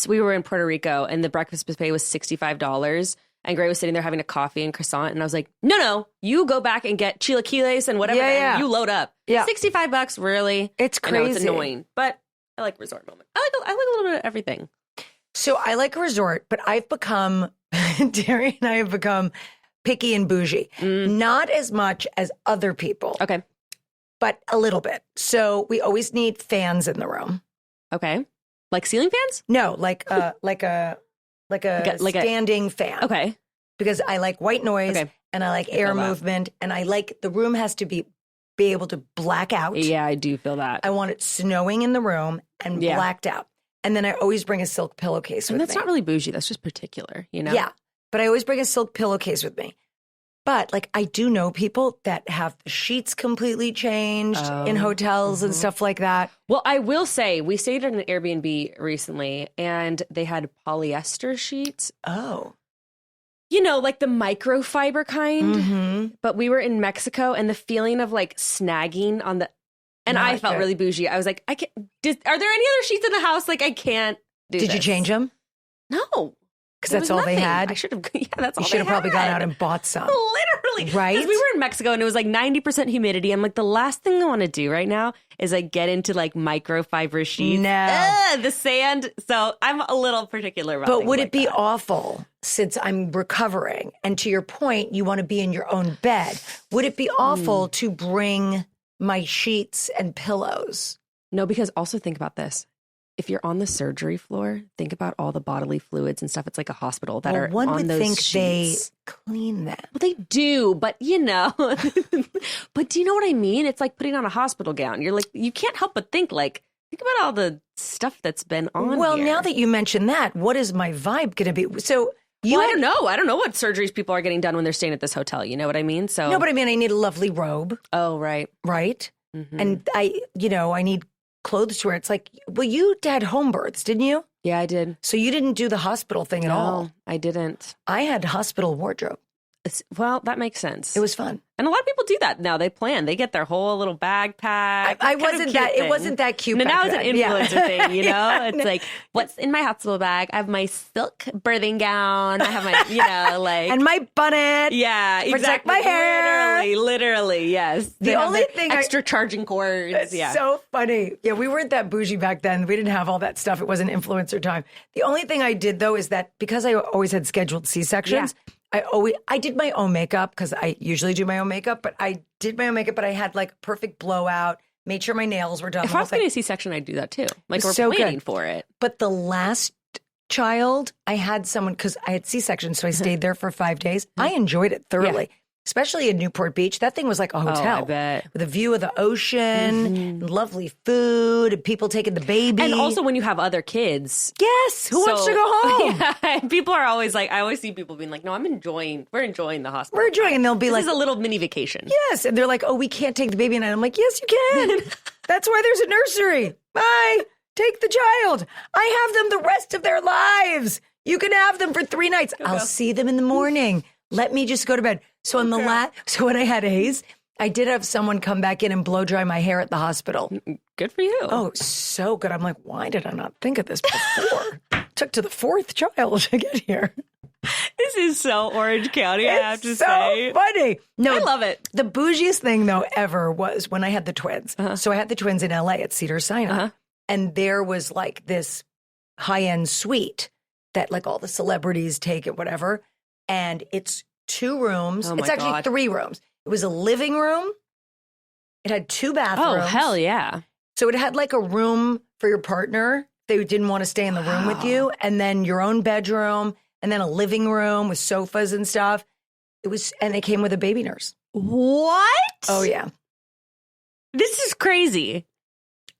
we were in Puerto Rico and the breakfast buffet was $65. And Gray was sitting there having a coffee and croissant. And I was like, no, you go back and get chilaquiles and whatever. And you load up. Yeah. $65, really? It's crazy. It's annoying. But I like resort moment. I like a little bit of everything. So I like a resort, but I've become, Terry and I have become picky and bougie. Not as much as other people. Okay. But a little bit. So we always need fans in the room. Okay. Like ceiling fans? No, like a standing fan. Okay. Because I like white noise and I like air movement and I like the room has to be able to black out. Yeah, I do feel that. I want it snowing in the room and blacked out. And then I always bring a silk pillowcase with me. That's not really bougie. That's just particular, you know? Yeah. But I always bring a silk pillowcase with me. But like I do know people that have the sheets completely changed in hotels and stuff like that. Well, I will say we stayed at an Airbnb recently and they had polyester sheets. Oh. You know, like the microfiber kind. But we were in Mexico and the feeling of like snagging on the... And I felt really bougie. I was like, are there any other sheets in the house? Like I can't do this. Did you change them? No. Because that's all they had? I should have, that's all they had. You should have probably gone out and bought some. Literally. Right? Because we were in Mexico and it was like 90% humidity. I'm like, the last thing I want to do right now is like get into like microfiber sheets. No. The sand. So I'm a little particular about But would like it be that. awful, since I'm recovering, and to your point, you want to be in your own bed, would it be awful to bring my sheets and pillows? No, because also think about this. If you're on the surgery floor, think about all the bodily fluids and stuff. It's like a hospital that are one on would those think sheets. they clean them. Well, they do, but you know. But do you know what I mean? It's like putting on a hospital gown. You're like, you can't help but think about all the stuff that's been on. Well, here. now that you mention that, what is my vibe going to be? So I don't know. I don't know what surgeries people are getting done when they're staying at this hotel. You know what I mean? So no, but I mean, I need a lovely robe. Oh, right. Right. And I need clothes to wear. It's like, well, you had home births, didn't you? Yeah, I did. So you didn't do the hospital thing at all. No, I didn't. I had hospital wardrobe. Well, that makes sense. It was fun. And a lot of people do that now. They plan. They get their whole little bag pack. It wasn't that cute. No, back now it's then. an influencer thing, you know? It's like, what's in my hospital bag? I have my silk birthing gown. I have my, like. And my bonnet. Yeah, protect exactly. my hair. Literally, yes. The only thing extra charging cords. It's so funny. Yeah, we weren't that bougie back then. We didn't have all that stuff. It wasn't influencer time. The only thing I did, though, is that because I always had scheduled C-sections, I did my own makeup because I usually do my own makeup, but I did my own makeup, but I had like perfect blowout, made sure my nails were done. If I was getting a C-section, I'd do that too. Like we're so planning good. for it. But the last child, I had someone, because I had C-section, so I stayed there for 5 days. I enjoyed it thoroughly. Especially in Newport Beach. That thing was like a hotel. Oh, I bet. With a view of the ocean, and lovely food, and people taking the baby. And also when you have other kids. Yes. Who wants to go home? Yeah, people are always like, I always see people being like, no, we're enjoying the hospital. We're enjoying, and they'll be this like. is a little mini vacation. Yes. And they're like, oh, we can't take the baby. And I'm like, yes, you can. That's why there's a nursery. Bye. Take the child. I have them the rest of their lives. You can have them for 3 nights. I'll see them in the morning. Let me just go to bed. So so when I had A's, I did have someone come back in and blow dry my hair at the hospital. Good for you. Oh, so good. I'm like, why did I not think of this before? Took to the 4th child to get here. This is so Orange County, I have to so say. Funny. No, I love it. The bougiest thing, though, ever was when I had the twins. So I had the twins in L.A. at Cedars-Sinai. And there was like this high-end suite that like all the celebrities take and whatever. And it's 2 rooms. Oh, it's actually God. 3 rooms. It was a living room. It had 2 bathrooms. Oh, hell yeah. So it had like a room for your partner. They didn't want to stay in the room with you. And then your own bedroom. And then a living room with sofas and stuff. And they came with a baby nurse. What? Oh, yeah. This is crazy.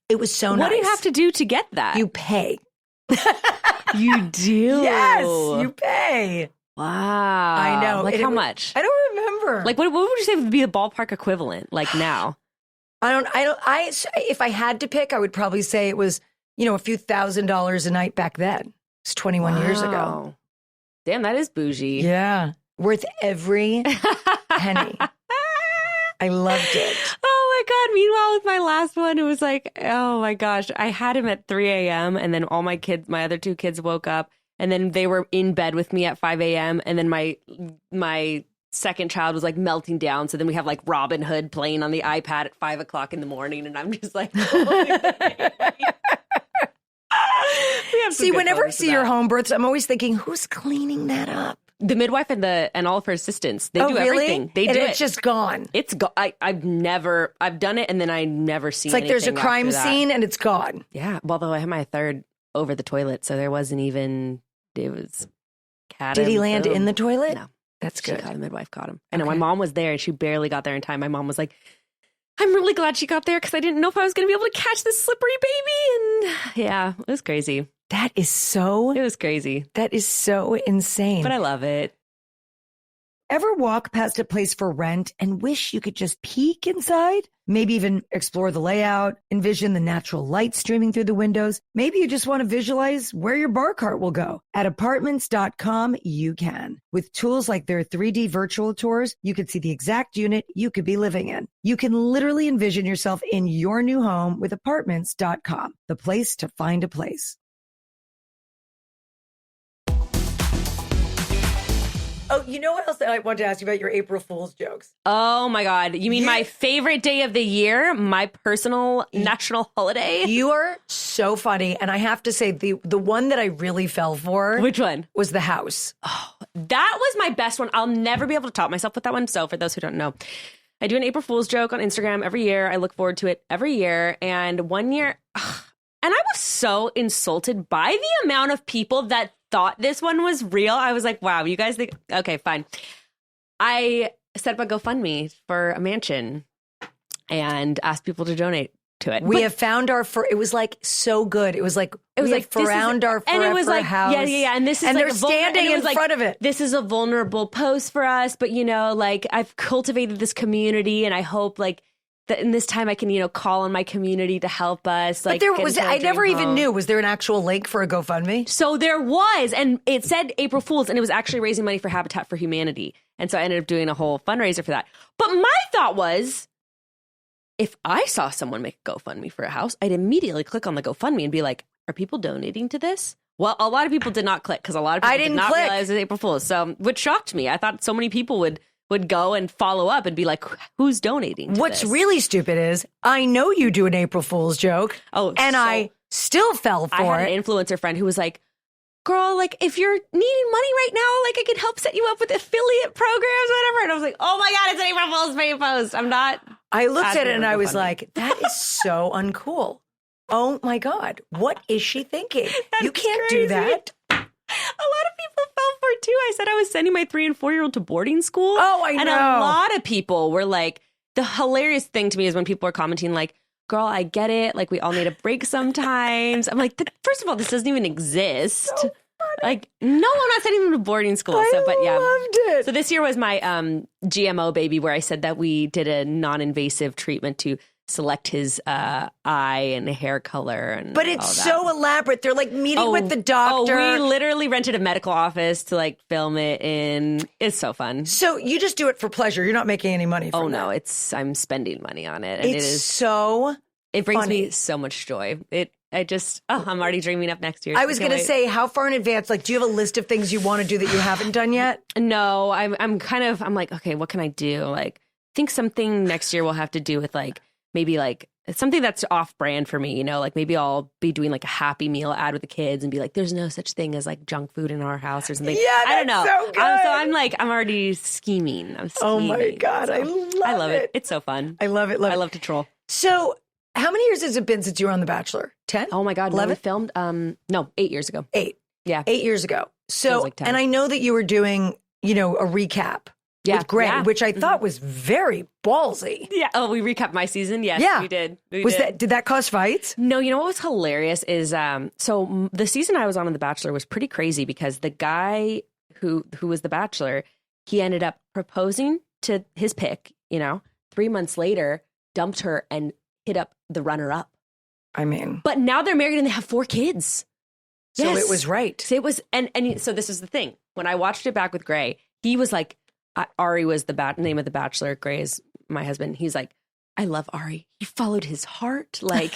It was so nice. What do you have to do to get that? You pay. You do? Yes, you pay. Wow. I know. Like how much? I don't remember. Like what would you say would be the ballpark equivalent? Like now? If I had to pick, I would probably say it was, a few $1,000s a night back then. It's 21 years ago. Damn, that is bougie. Yeah. Worth every penny. I loved it. Oh my God. Meanwhile, with my last one, it was like, oh my gosh, I had him at 3 a.m. and then all my other two kids woke up and then they were in bed with me at 5 a.m. And then my second child was like melting down. So then we have like Robin Hood playing on the iPad at 5 o'clock in the morning. And I'm just like, See, whenever I see your home births, I'm always thinking, who's cleaning that up? The midwife and all of her assistants, they do really? everything. They do it's just gone. It's gone. I've done it and then I never seen It's like there's a crime scene and it's gone. Yeah. Although I had my third over the toilet, so there wasn't even, it was cat. Did he land in the toilet? No. That's good. The midwife caught him. I know my mom was there and she barely got there in time. My mom was like, I'm really glad she got there because I didn't know if I was going to be able to catch this slippery baby. And yeah, it was crazy. It was crazy. That is so insane. But I love it. Ever walk past a place for rent and wish you could just peek inside? Maybe even explore the layout, envision the natural light streaming through the windows. Maybe you just want to visualize where your bar cart will go. At apartments.com, you can. With tools like their 3D virtual tours, you can see the exact unit you could be living in. You can literally envision yourself in your new home with apartments.com, the place to find a place. Oh, you know what else I wanted to ask you about your April Fool's jokes? Oh my God. You mean my favorite day of the year? My personal national holiday? You are so funny. And I have to say, the one that I really fell for. Which one? Was the house. Oh, that was my best one. I'll never be able to top myself with that one. So for those who don't know, I do an April Fool's joke on Instagram every year. I look forward to it every year. And one year, and I was so insulted by the amount of people that thought this one was real. I was like, wow, you guys think, okay, fine. I set up a GoFundMe for a mansion and asked people to donate to it. We have found it was like so good. It was like, found our forever house. Yeah. And this is and like they're standing in front of it. This is a vulnerable post for us, but like I've cultivated this community and I hope like that in this time I can, call on my community to help us. But I never even knew. Was there an actual link for a GoFundMe? So there was, and it said April Fool's, and it was actually raising money for Habitat for Humanity. And so I ended up doing a whole fundraiser for that. But my thought was, if I saw someone make a GoFundMe for a house, I'd immediately click on the GoFundMe and be like, are people donating to this? Well, a lot of people did not click because a lot of people did not realize it was April Fool's. So, which shocked me. I thought so many people would go and follow up and be like, who's donating to What's this? really stupid is I know you do an April Fool's joke. I still fell for it. I had an influencer friend who was like, girl, like if you're needing money right now, like I could help set you up with affiliate programs or whatever. And I was like, oh my God, it's an April Fool's May post. I looked at it and I was like, that is so uncool. Oh my God, what is she thinking? You can't do that. A lot of people fell for it too. I said I was sending my 3 and 4-year-old to boarding school. Oh, I know. And a lot of people were like, the hilarious thing to me is when people are commenting like, girl, I get it. Like we all need a break sometimes. I'm like, first of all, this doesn't even exist. So like, no, I'm not sending them to boarding school. I loved it. So this year was my GMO baby where I said that we did a non-invasive treatment to select his eye and hair color. But it's so elaborate. They're like meeting with the doctor. We literally rented a medical office to like film it in. It's so fun. So you just do it for pleasure. You're not making any money from no, that. I'm spending money on it. And it brings funny. me so much joy. I'm already dreaming up next year. I was going to say, how far in advance, like, do you have a list of things you want to do that you haven't done yet? No, I'm like, okay, what can I do? Like, I think something next year we'll have to do with like, maybe like something that's off brand for me, like maybe I'll be doing like a Happy Meal ad with the kids and be like, there's no such thing as like junk food in our house or something. Yeah, I don't know. So good. I'm already scheming. Oh my God. So I love it. It's so fun. I love it. I love to troll. So how many years has it been since you were on The Bachelor? 10? Oh my God. 11? We filmed, 8 years ago. 8. Yeah. 8 years ago. So, like 10. And I know that you were doing, a recap. With Greg, which I thought was very ballsy. Yeah. Oh, we recapped my season? Yes, we did. Did that cause fights? No, you know what was hilarious is, so the season I was on The Bachelor was pretty crazy because the guy who was the Bachelor, he ended up proposing to his pick, 3 months later, dumped her and hit up the runner-up. I mean. But now they're married and they have 4 kids. So it was right. So it was, and so this is the thing. When I watched it back with Gray, he was like, Arie was the name of the Bachelor. Gray is my husband. He's like, I love Arie. He followed his heart. Like,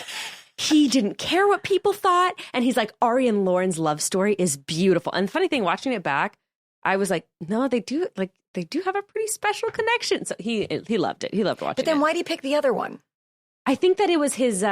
he didn't care what people thought. And he's like, Arie and Lauren's love story is beautiful. And the funny thing, watching it back, I was like, no, they do have a pretty special connection. So he loved it. He loved watching it. But then why did he pick the other one? I think that it was his,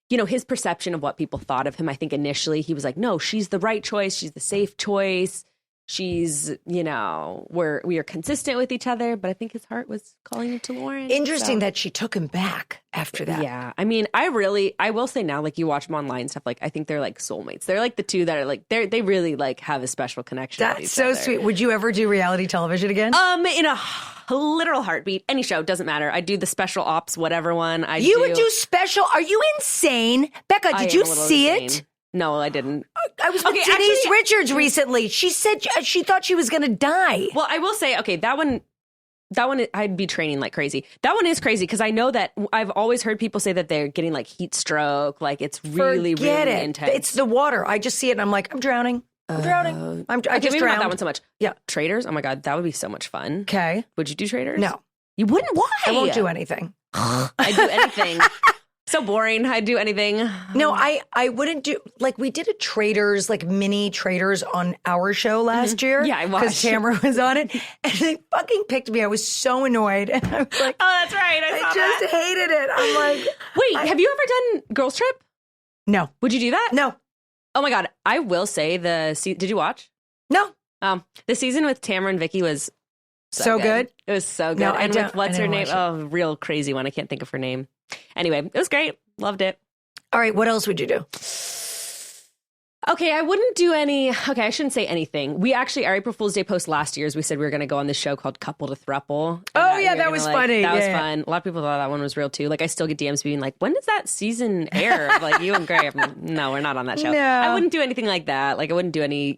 his perception of what people thought of him. I think initially he was like, no, she's the right choice. She's the safe choice. She's, we are consistent with each other. But I think his heart was calling him to Lauren. Interesting that she took him back after that. Yeah. I mean, I will say now, like, you watch them online and stuff, like, I think they're like soulmates. They're like the two that are like, they really like have a special connection. That's so sweet. Would you ever do reality television again? In a literal heartbeat. Any show, doesn't matter. I do the special ops, whatever one. You would do special? Are you insane? Becca, did you see it? No, I didn't. I was with Denise Richards recently. She said she thought she was going to die. Well, I will say, okay, that one, I'd be training like crazy. That one is crazy because I know that I've always heard people say that they're getting like heat stroke. Like, it's really, really intense. It's the water. I just see it and I'm like, I'm drowning. I just drowned. Not that one so much. Yeah. Traders? Oh my God, that would be so much fun. Okay. Would you do Traders? No. You wouldn't? Why? I won't do anything. I'd do anything. So boring. I'd do anything. No, I wouldn't do, like, we did a Traders, like mini Traders on our show last year. Yeah, I watched. Because Tamara was on it. And they fucking picked me. I was so annoyed. And I was like, oh, that's right. I just hated it. I'm like. Wait, have you ever done Girls Trip? No. Would you do that? No. Oh my God. I will say did you watch? No. The season with Tamara and Vicky was so good. It was so good. No, and with, what's her name? Oh, real crazy one. I can't think of her name. Anyway, it was great. Loved it. All right. What else would you do? Okay, I wouldn't do any. Okay, I shouldn't say anything. We actually, our April Fool's Day post last year, we said we were going to go on this show called Couple to Thruple. Oh, yeah, that was funny. That was fun. A lot of people thought that one was real too. Like, I still get DMs being like, when does that season air? Like, you and Gray. I'm like, no, we're not on that show. No. I wouldn't do anything like that. Like, I wouldn't do any,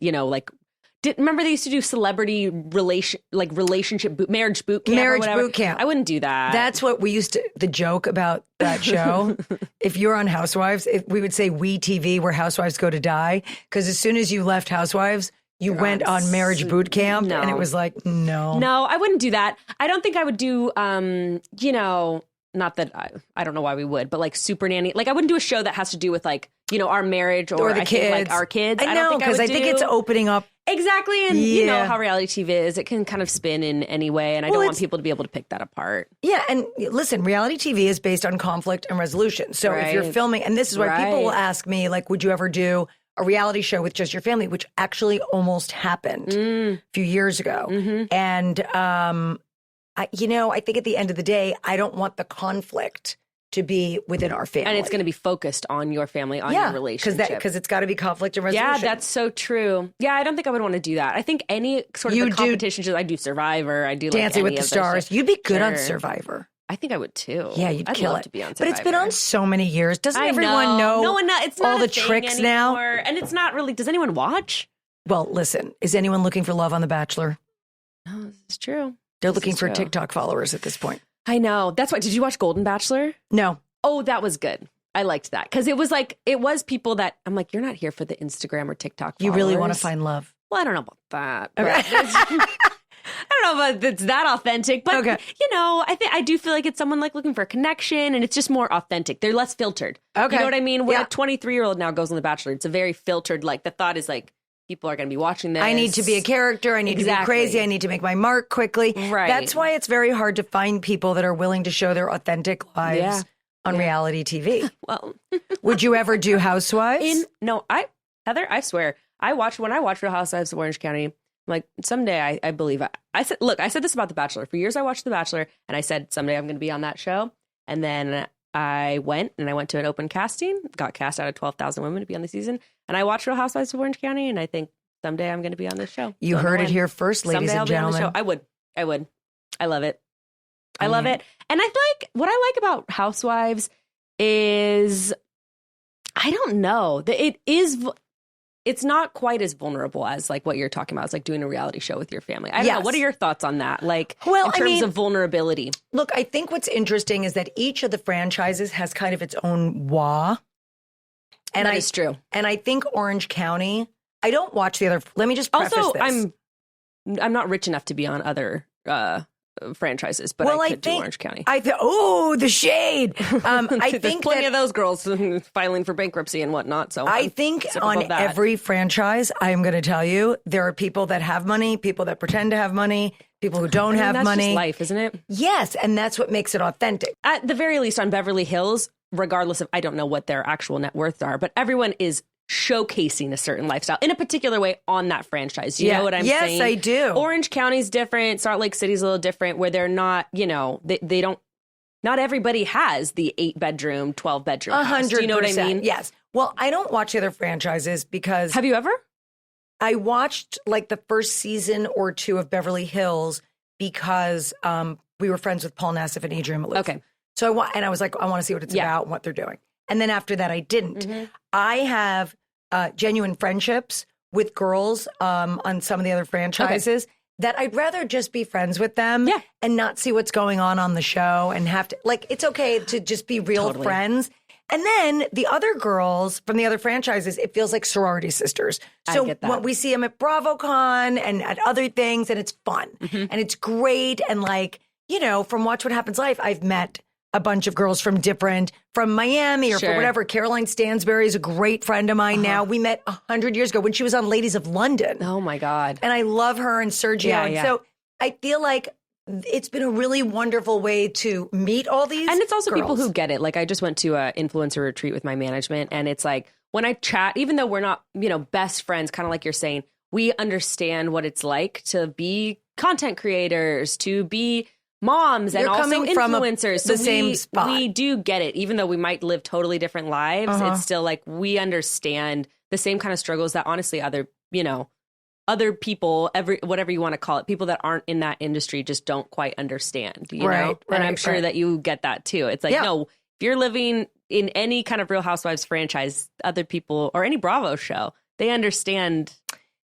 remember they used to do celebrity marriage boot camp? Marriage boot camp. I wouldn't do that. That's what we used to, the joke about that show. If you're on Housewives, we would say we TV, where housewives go to die. Because as soon as you left Housewives, you went on marriage boot camp. No. And it was like, no. No, I wouldn't do that. I don't think I would do, not that I don't know why we would, but like Super Nanny. Like, I wouldn't do a show that has to do with like, our marriage or the I kids. think, like, our kids. I know, because I think it's opening up. Exactly. And you know how reality TV is. It can kind of spin in any way. And I don't want people to be able to pick that apart. Yeah. And listen, reality TV is based on conflict and resolution. So if you're filming, and this is why people will ask me, like, would you ever do a reality show with just your family, which actually almost happened a few years ago. Mm-hmm. And, I think at the end of the day, I don't want the conflict to be within our family. And it's going to be focused on your family, on your relationship. Because it's got to be conflict and resolution. Yeah, that's so true. Yeah, I don't think I would want to do that. I think any sort of competition shows, I do Survivor, I do Dancing with the Stars. You'd be good on Survivor. I think I would too. Yeah, you'd kill love it. To be on Survivor. But it's been on so many years. Doesn't everyone know? No one knows. It's not all the tricks anymore. now. And it's not really. Does anyone watch? Well, listen. Is anyone looking for love on The Bachelor? No, this is true. They're looking for TikTok followers at this point. I know. That's why. Did you watch Golden Bachelor? No. Oh, that was good. I liked that because it was people that I'm like, you're not here for the Instagram or TikTok followers. You really want to find love. Well, I don't know about that. Okay. I don't know if it's that authentic, but I do feel like it's someone like looking for a connection, and it's just more authentic. They're less filtered. Okay. You know what I mean? When a 23-year-old now goes on The Bachelor, it's a very filtered, like the thought is like, people are going to be watching this. I need to be a character. I need to be crazy. I need to make my mark quickly. Right. That's why it's very hard to find people that are willing to show their authentic lives on reality TV. Well, would you ever do Housewives? Heather, I swear, when I watch Real Housewives of Orange County, like someday I believe I said this about The Bachelor. For years I watched The Bachelor and I said someday I'm going to be on that show. And then I went to an open casting, got cast out of 12,000 women to be on the season. And I watched Real Housewives of Orange County and I think someday I'm going to be on this show. You heard it here first, ladies and gentlemen. Be on the show. I would. I love it. I love it. And what I like about Housewives is, I don't know, that it is it's not quite as vulnerable as like what you're talking about. It's like doing a reality show with your family. I don't know. What are your thoughts on that? Like, in terms of vulnerability? Look, I think what's interesting is that each of the franchises has kind of its own wah. And that is true. And I think Orange County, I don't watch the other. Let me just preface this. I'm not rich enough to be on other franchises, but I could do Orange County. The shade. I There's think plenty of those girls filing for bankruptcy and whatnot. So I think on every franchise, I'm going to tell you, there are people that have money, people that pretend to have money, people who don't have that's money. Just life, isn't it? Yes, and that's what makes it authentic. At the very least, on Beverly Hills, regardless of, I don't know what their actual net worths are, but everyone is showcasing a certain lifestyle in a particular way on that franchise. You know what I'm saying? Yes, I do. Orange County's different. Salt Lake City's a little different, where they're not, they don't, not everybody has the 8-bedroom, 12-bedroom house. Do you know what I mean? Yes. Well, I don't watch the other franchises because... Have you ever? I watched like the first season or 2 of Beverly Hills because we were friends with Paul Nassif and Adrian Malouf. Okay. So I was like, I want to see what it's about and what they're doing. And then after that, I didn't. Mm-hmm. I have genuine friendships with girls on some of the other franchises that I'd rather just be friends with them and not see what's going on the show and have to, like, it's okay to just be real friends. And then the other girls from the other franchises, it feels like sorority sisters. So I get that. when we see them at BravoCon and at other things, and it's fun and it's great. And like, from Watch What Happens Live, I've met a bunch of girls from Miami or from whatever. Caroline Stansberry is a great friend of mine now. We met 100 years ago when she was on Ladies of London. Oh my God. And I love her and Sergio. And so I feel like it's been a really wonderful way to meet all these And it's also girls. people who get it. Like I just went to an influencer retreat with my management, and it's like when I chat, even though we're not, best friends, kind of like you're saying, we understand what it's like to be content creators, to be moms, and also influencers. So same spot. We do get it, even though we might live totally different lives. It's still like we understand the same kind of struggles that honestly other people, whatever you want to call it, people that aren't in that industry just don't quite understand. You know, and I'm sure that you get that too. It's like no, if you're living in any kind of Real Housewives franchise, other people or any Bravo show, they understand.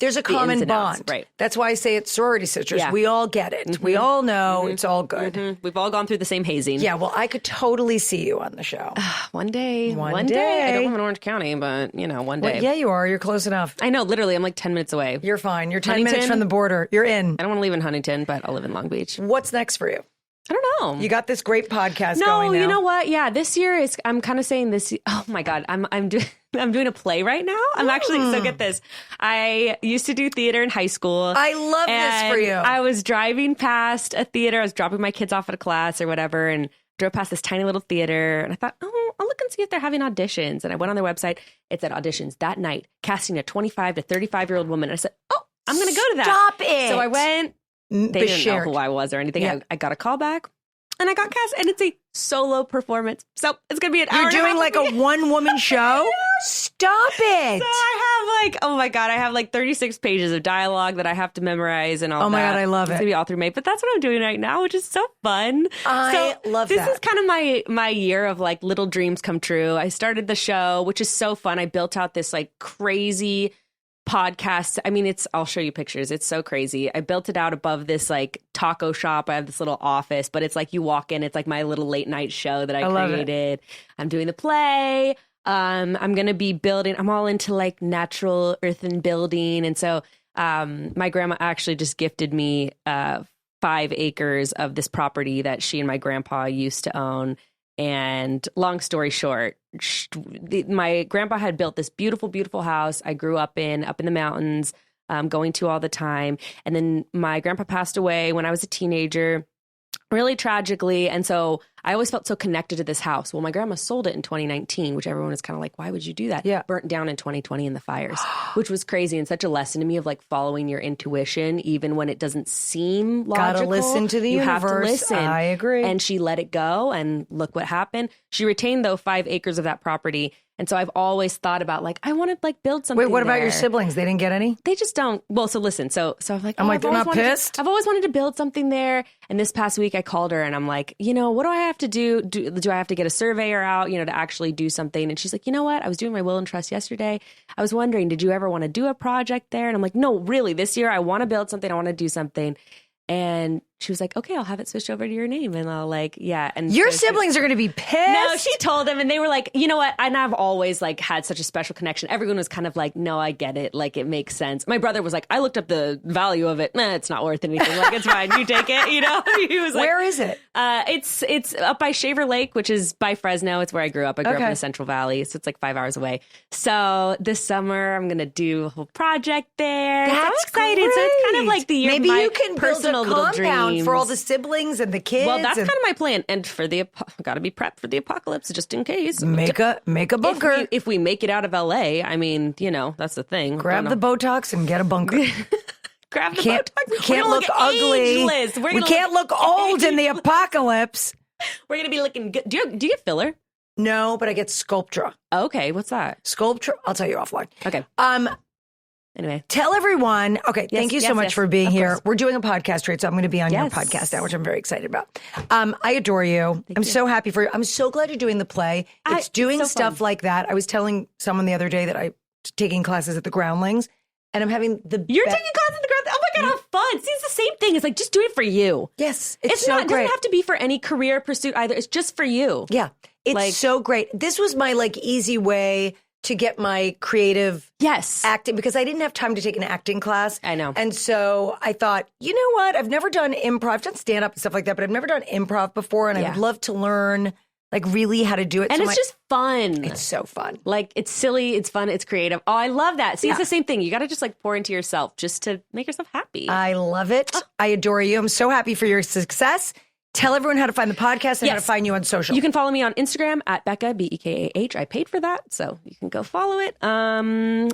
There's a common bond. Right. That's why I say it's sorority sisters. Yeah. We all get it. We all know it's all good. We've all gone through the same hazing. Yeah, well, I could totally see you on the show. One day. One day. I don't live in Orange County, but, one day. Well, yeah, you are. You're close enough. I know. Literally, I'm like 10 minutes away. You're fine. You're 10 minutes from the border. You're in. I don't want to live in Huntington, but I'll live in Long Beach. What's next for you? I don't know. You got this great podcast going now. No, you know what? Yeah, this year I'm kind of saying this. Oh my God, I'm doing a play right now. I'm actually, so get this. I used to do theater in high school. I love this for you. I was driving past a theater. I was dropping my kids off at a class or whatever, and drove past this tiny little theater. And I thought, I'll look and see if they're having auditions. And I went on their website. It said auditions that night, casting a 25 to 35-year-old woman. And I said, I'm going to go to that. Stop it. So I went. They didn't know who I was or anything. Yeah. I got a call back and I got cast, and it's a solo performance. So it's going to be an hour. You're doing like a one-woman show? Stop it. So I have oh my God, I have like 36 pages of dialogue that I have to memorize and all that. Oh my God, I love it. It's going to be all through May, but that's what I'm doing right now, which is so fun. I love that. This is kind of my year of like little dreams come true. I started the show, which is so fun. I built out this like crazy podcast. I mean, I'll show you pictures. It's so crazy. I built it out above this like taco shop. I have this little office, but it's like you walk in, it's like my little late night show that I created. I'm doing the play. I'm going to be building. I'm all into like natural earthen building. And so my grandma actually just gifted me 5 acres of this property that she and my grandpa used to own. And long story short, my grandpa had built this beautiful, beautiful house I grew up in the mountains, going to all the time. And then my grandpa passed away when I was a teenager, really tragically. And so I always felt so connected to this house. Well, my grandma sold it in 2019, which everyone was kind of like, why would you do that? Yeah. Burnt down in 2020 in the fires, which was crazy and such a lesson to me of like following your intuition, even when it doesn't seem logical. Gotta listen to the universe. You have to listen. I agree. And she let it go, and look what happened. She retained, though, 5 acres of that property. And so I've always thought about like, I want to like build something. Wait, what about there. your siblings? They didn't get any? They just don't. Well, so listen. So I'm like, they're not pissed? I've always wanted to build something there. And this past week I called her and I'm like, what do I have to do? Do I have to get a surveyor out, to actually do something? And she's like, you know what? I was doing my will and trust yesterday. I was wondering, did you ever want to do a project there? And I'm like, no, really, this year I want to build something. I want to do something. And she was like, okay, I'll have it switched over to your name. And I'll like, yeah. And your siblings are going to be pissed. No, she told them and they were like, you know what? And I've always like had such a special connection. Everyone was kind of like, no, I get it. Like it makes sense. My brother was like, I looked up the value of it. Nah, it's not worth anything. Like it's fine. You take it. He was like, where is it? It's up by Shaver Lake, which is by Fresno. It's where I grew up. I grew up in the Central Valley. So it's like 5 hours away. So this summer I'm going to do a whole project there. That's I'm excited. Great. So it's kind of like the year Maybe my you can personal build a little compound dreams. for all the siblings and the kids. Well, that's kind of my plan. And for got to be prepped for the apocalypse just in case. Make a bunker. If we make it out of LA, I mean, that's the thing. Grab the Botox and get a bunker. Grab the Can't, Botox. We can't look ugly. We can't look old in the apocalypse. We're going to be looking good. Do you get filler? No, but I get Sculptra. Okay, what's that? Sculptra, I'll tell you offline. Okay. Anyway. Tell everyone. Okay, thank you so much for being here. Course. We're doing a podcast, right? So I'm going to be on your podcast now, which I'm very excited about. I adore you. I'm so happy for you. I'm so glad you're doing the play. It's doing so stuff fun. Like that. I was telling someone the other day that I'm taking classes at the Groundlings, and I'm having the You're taking classes at the Groundlings? Oh my God, how fun. See, it's the same thing. It's like, just do it for you. Yes, It doesn't have to be for any career pursuit either. It's just for you. Yeah, it's so great. This was my easy way to get my creative acting, because I didn't have time to take an acting class. I know. And so I thought, you know what? I've never done improv. I've done stand-up and stuff like that, but I've never done improv before, and I would love to learn really how to do it. And it's just fun. It's so fun. It's silly, it's fun, it's creative. Oh, I love that. See, it's the same thing. You got to just pour into yourself just to make yourself happy. I love it. I adore you. I'm so happy for your success. Tell everyone how to find the podcast and how to find you on social. You can follow me on Instagram at Bekah, Bekah. I paid for that, so you can go follow it. And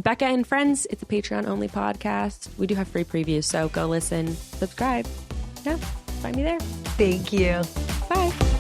Bekah and Friends, it's a Patreon-only podcast. We do have free previews, so go listen, subscribe. Yeah, find me there. Thank you. Bye.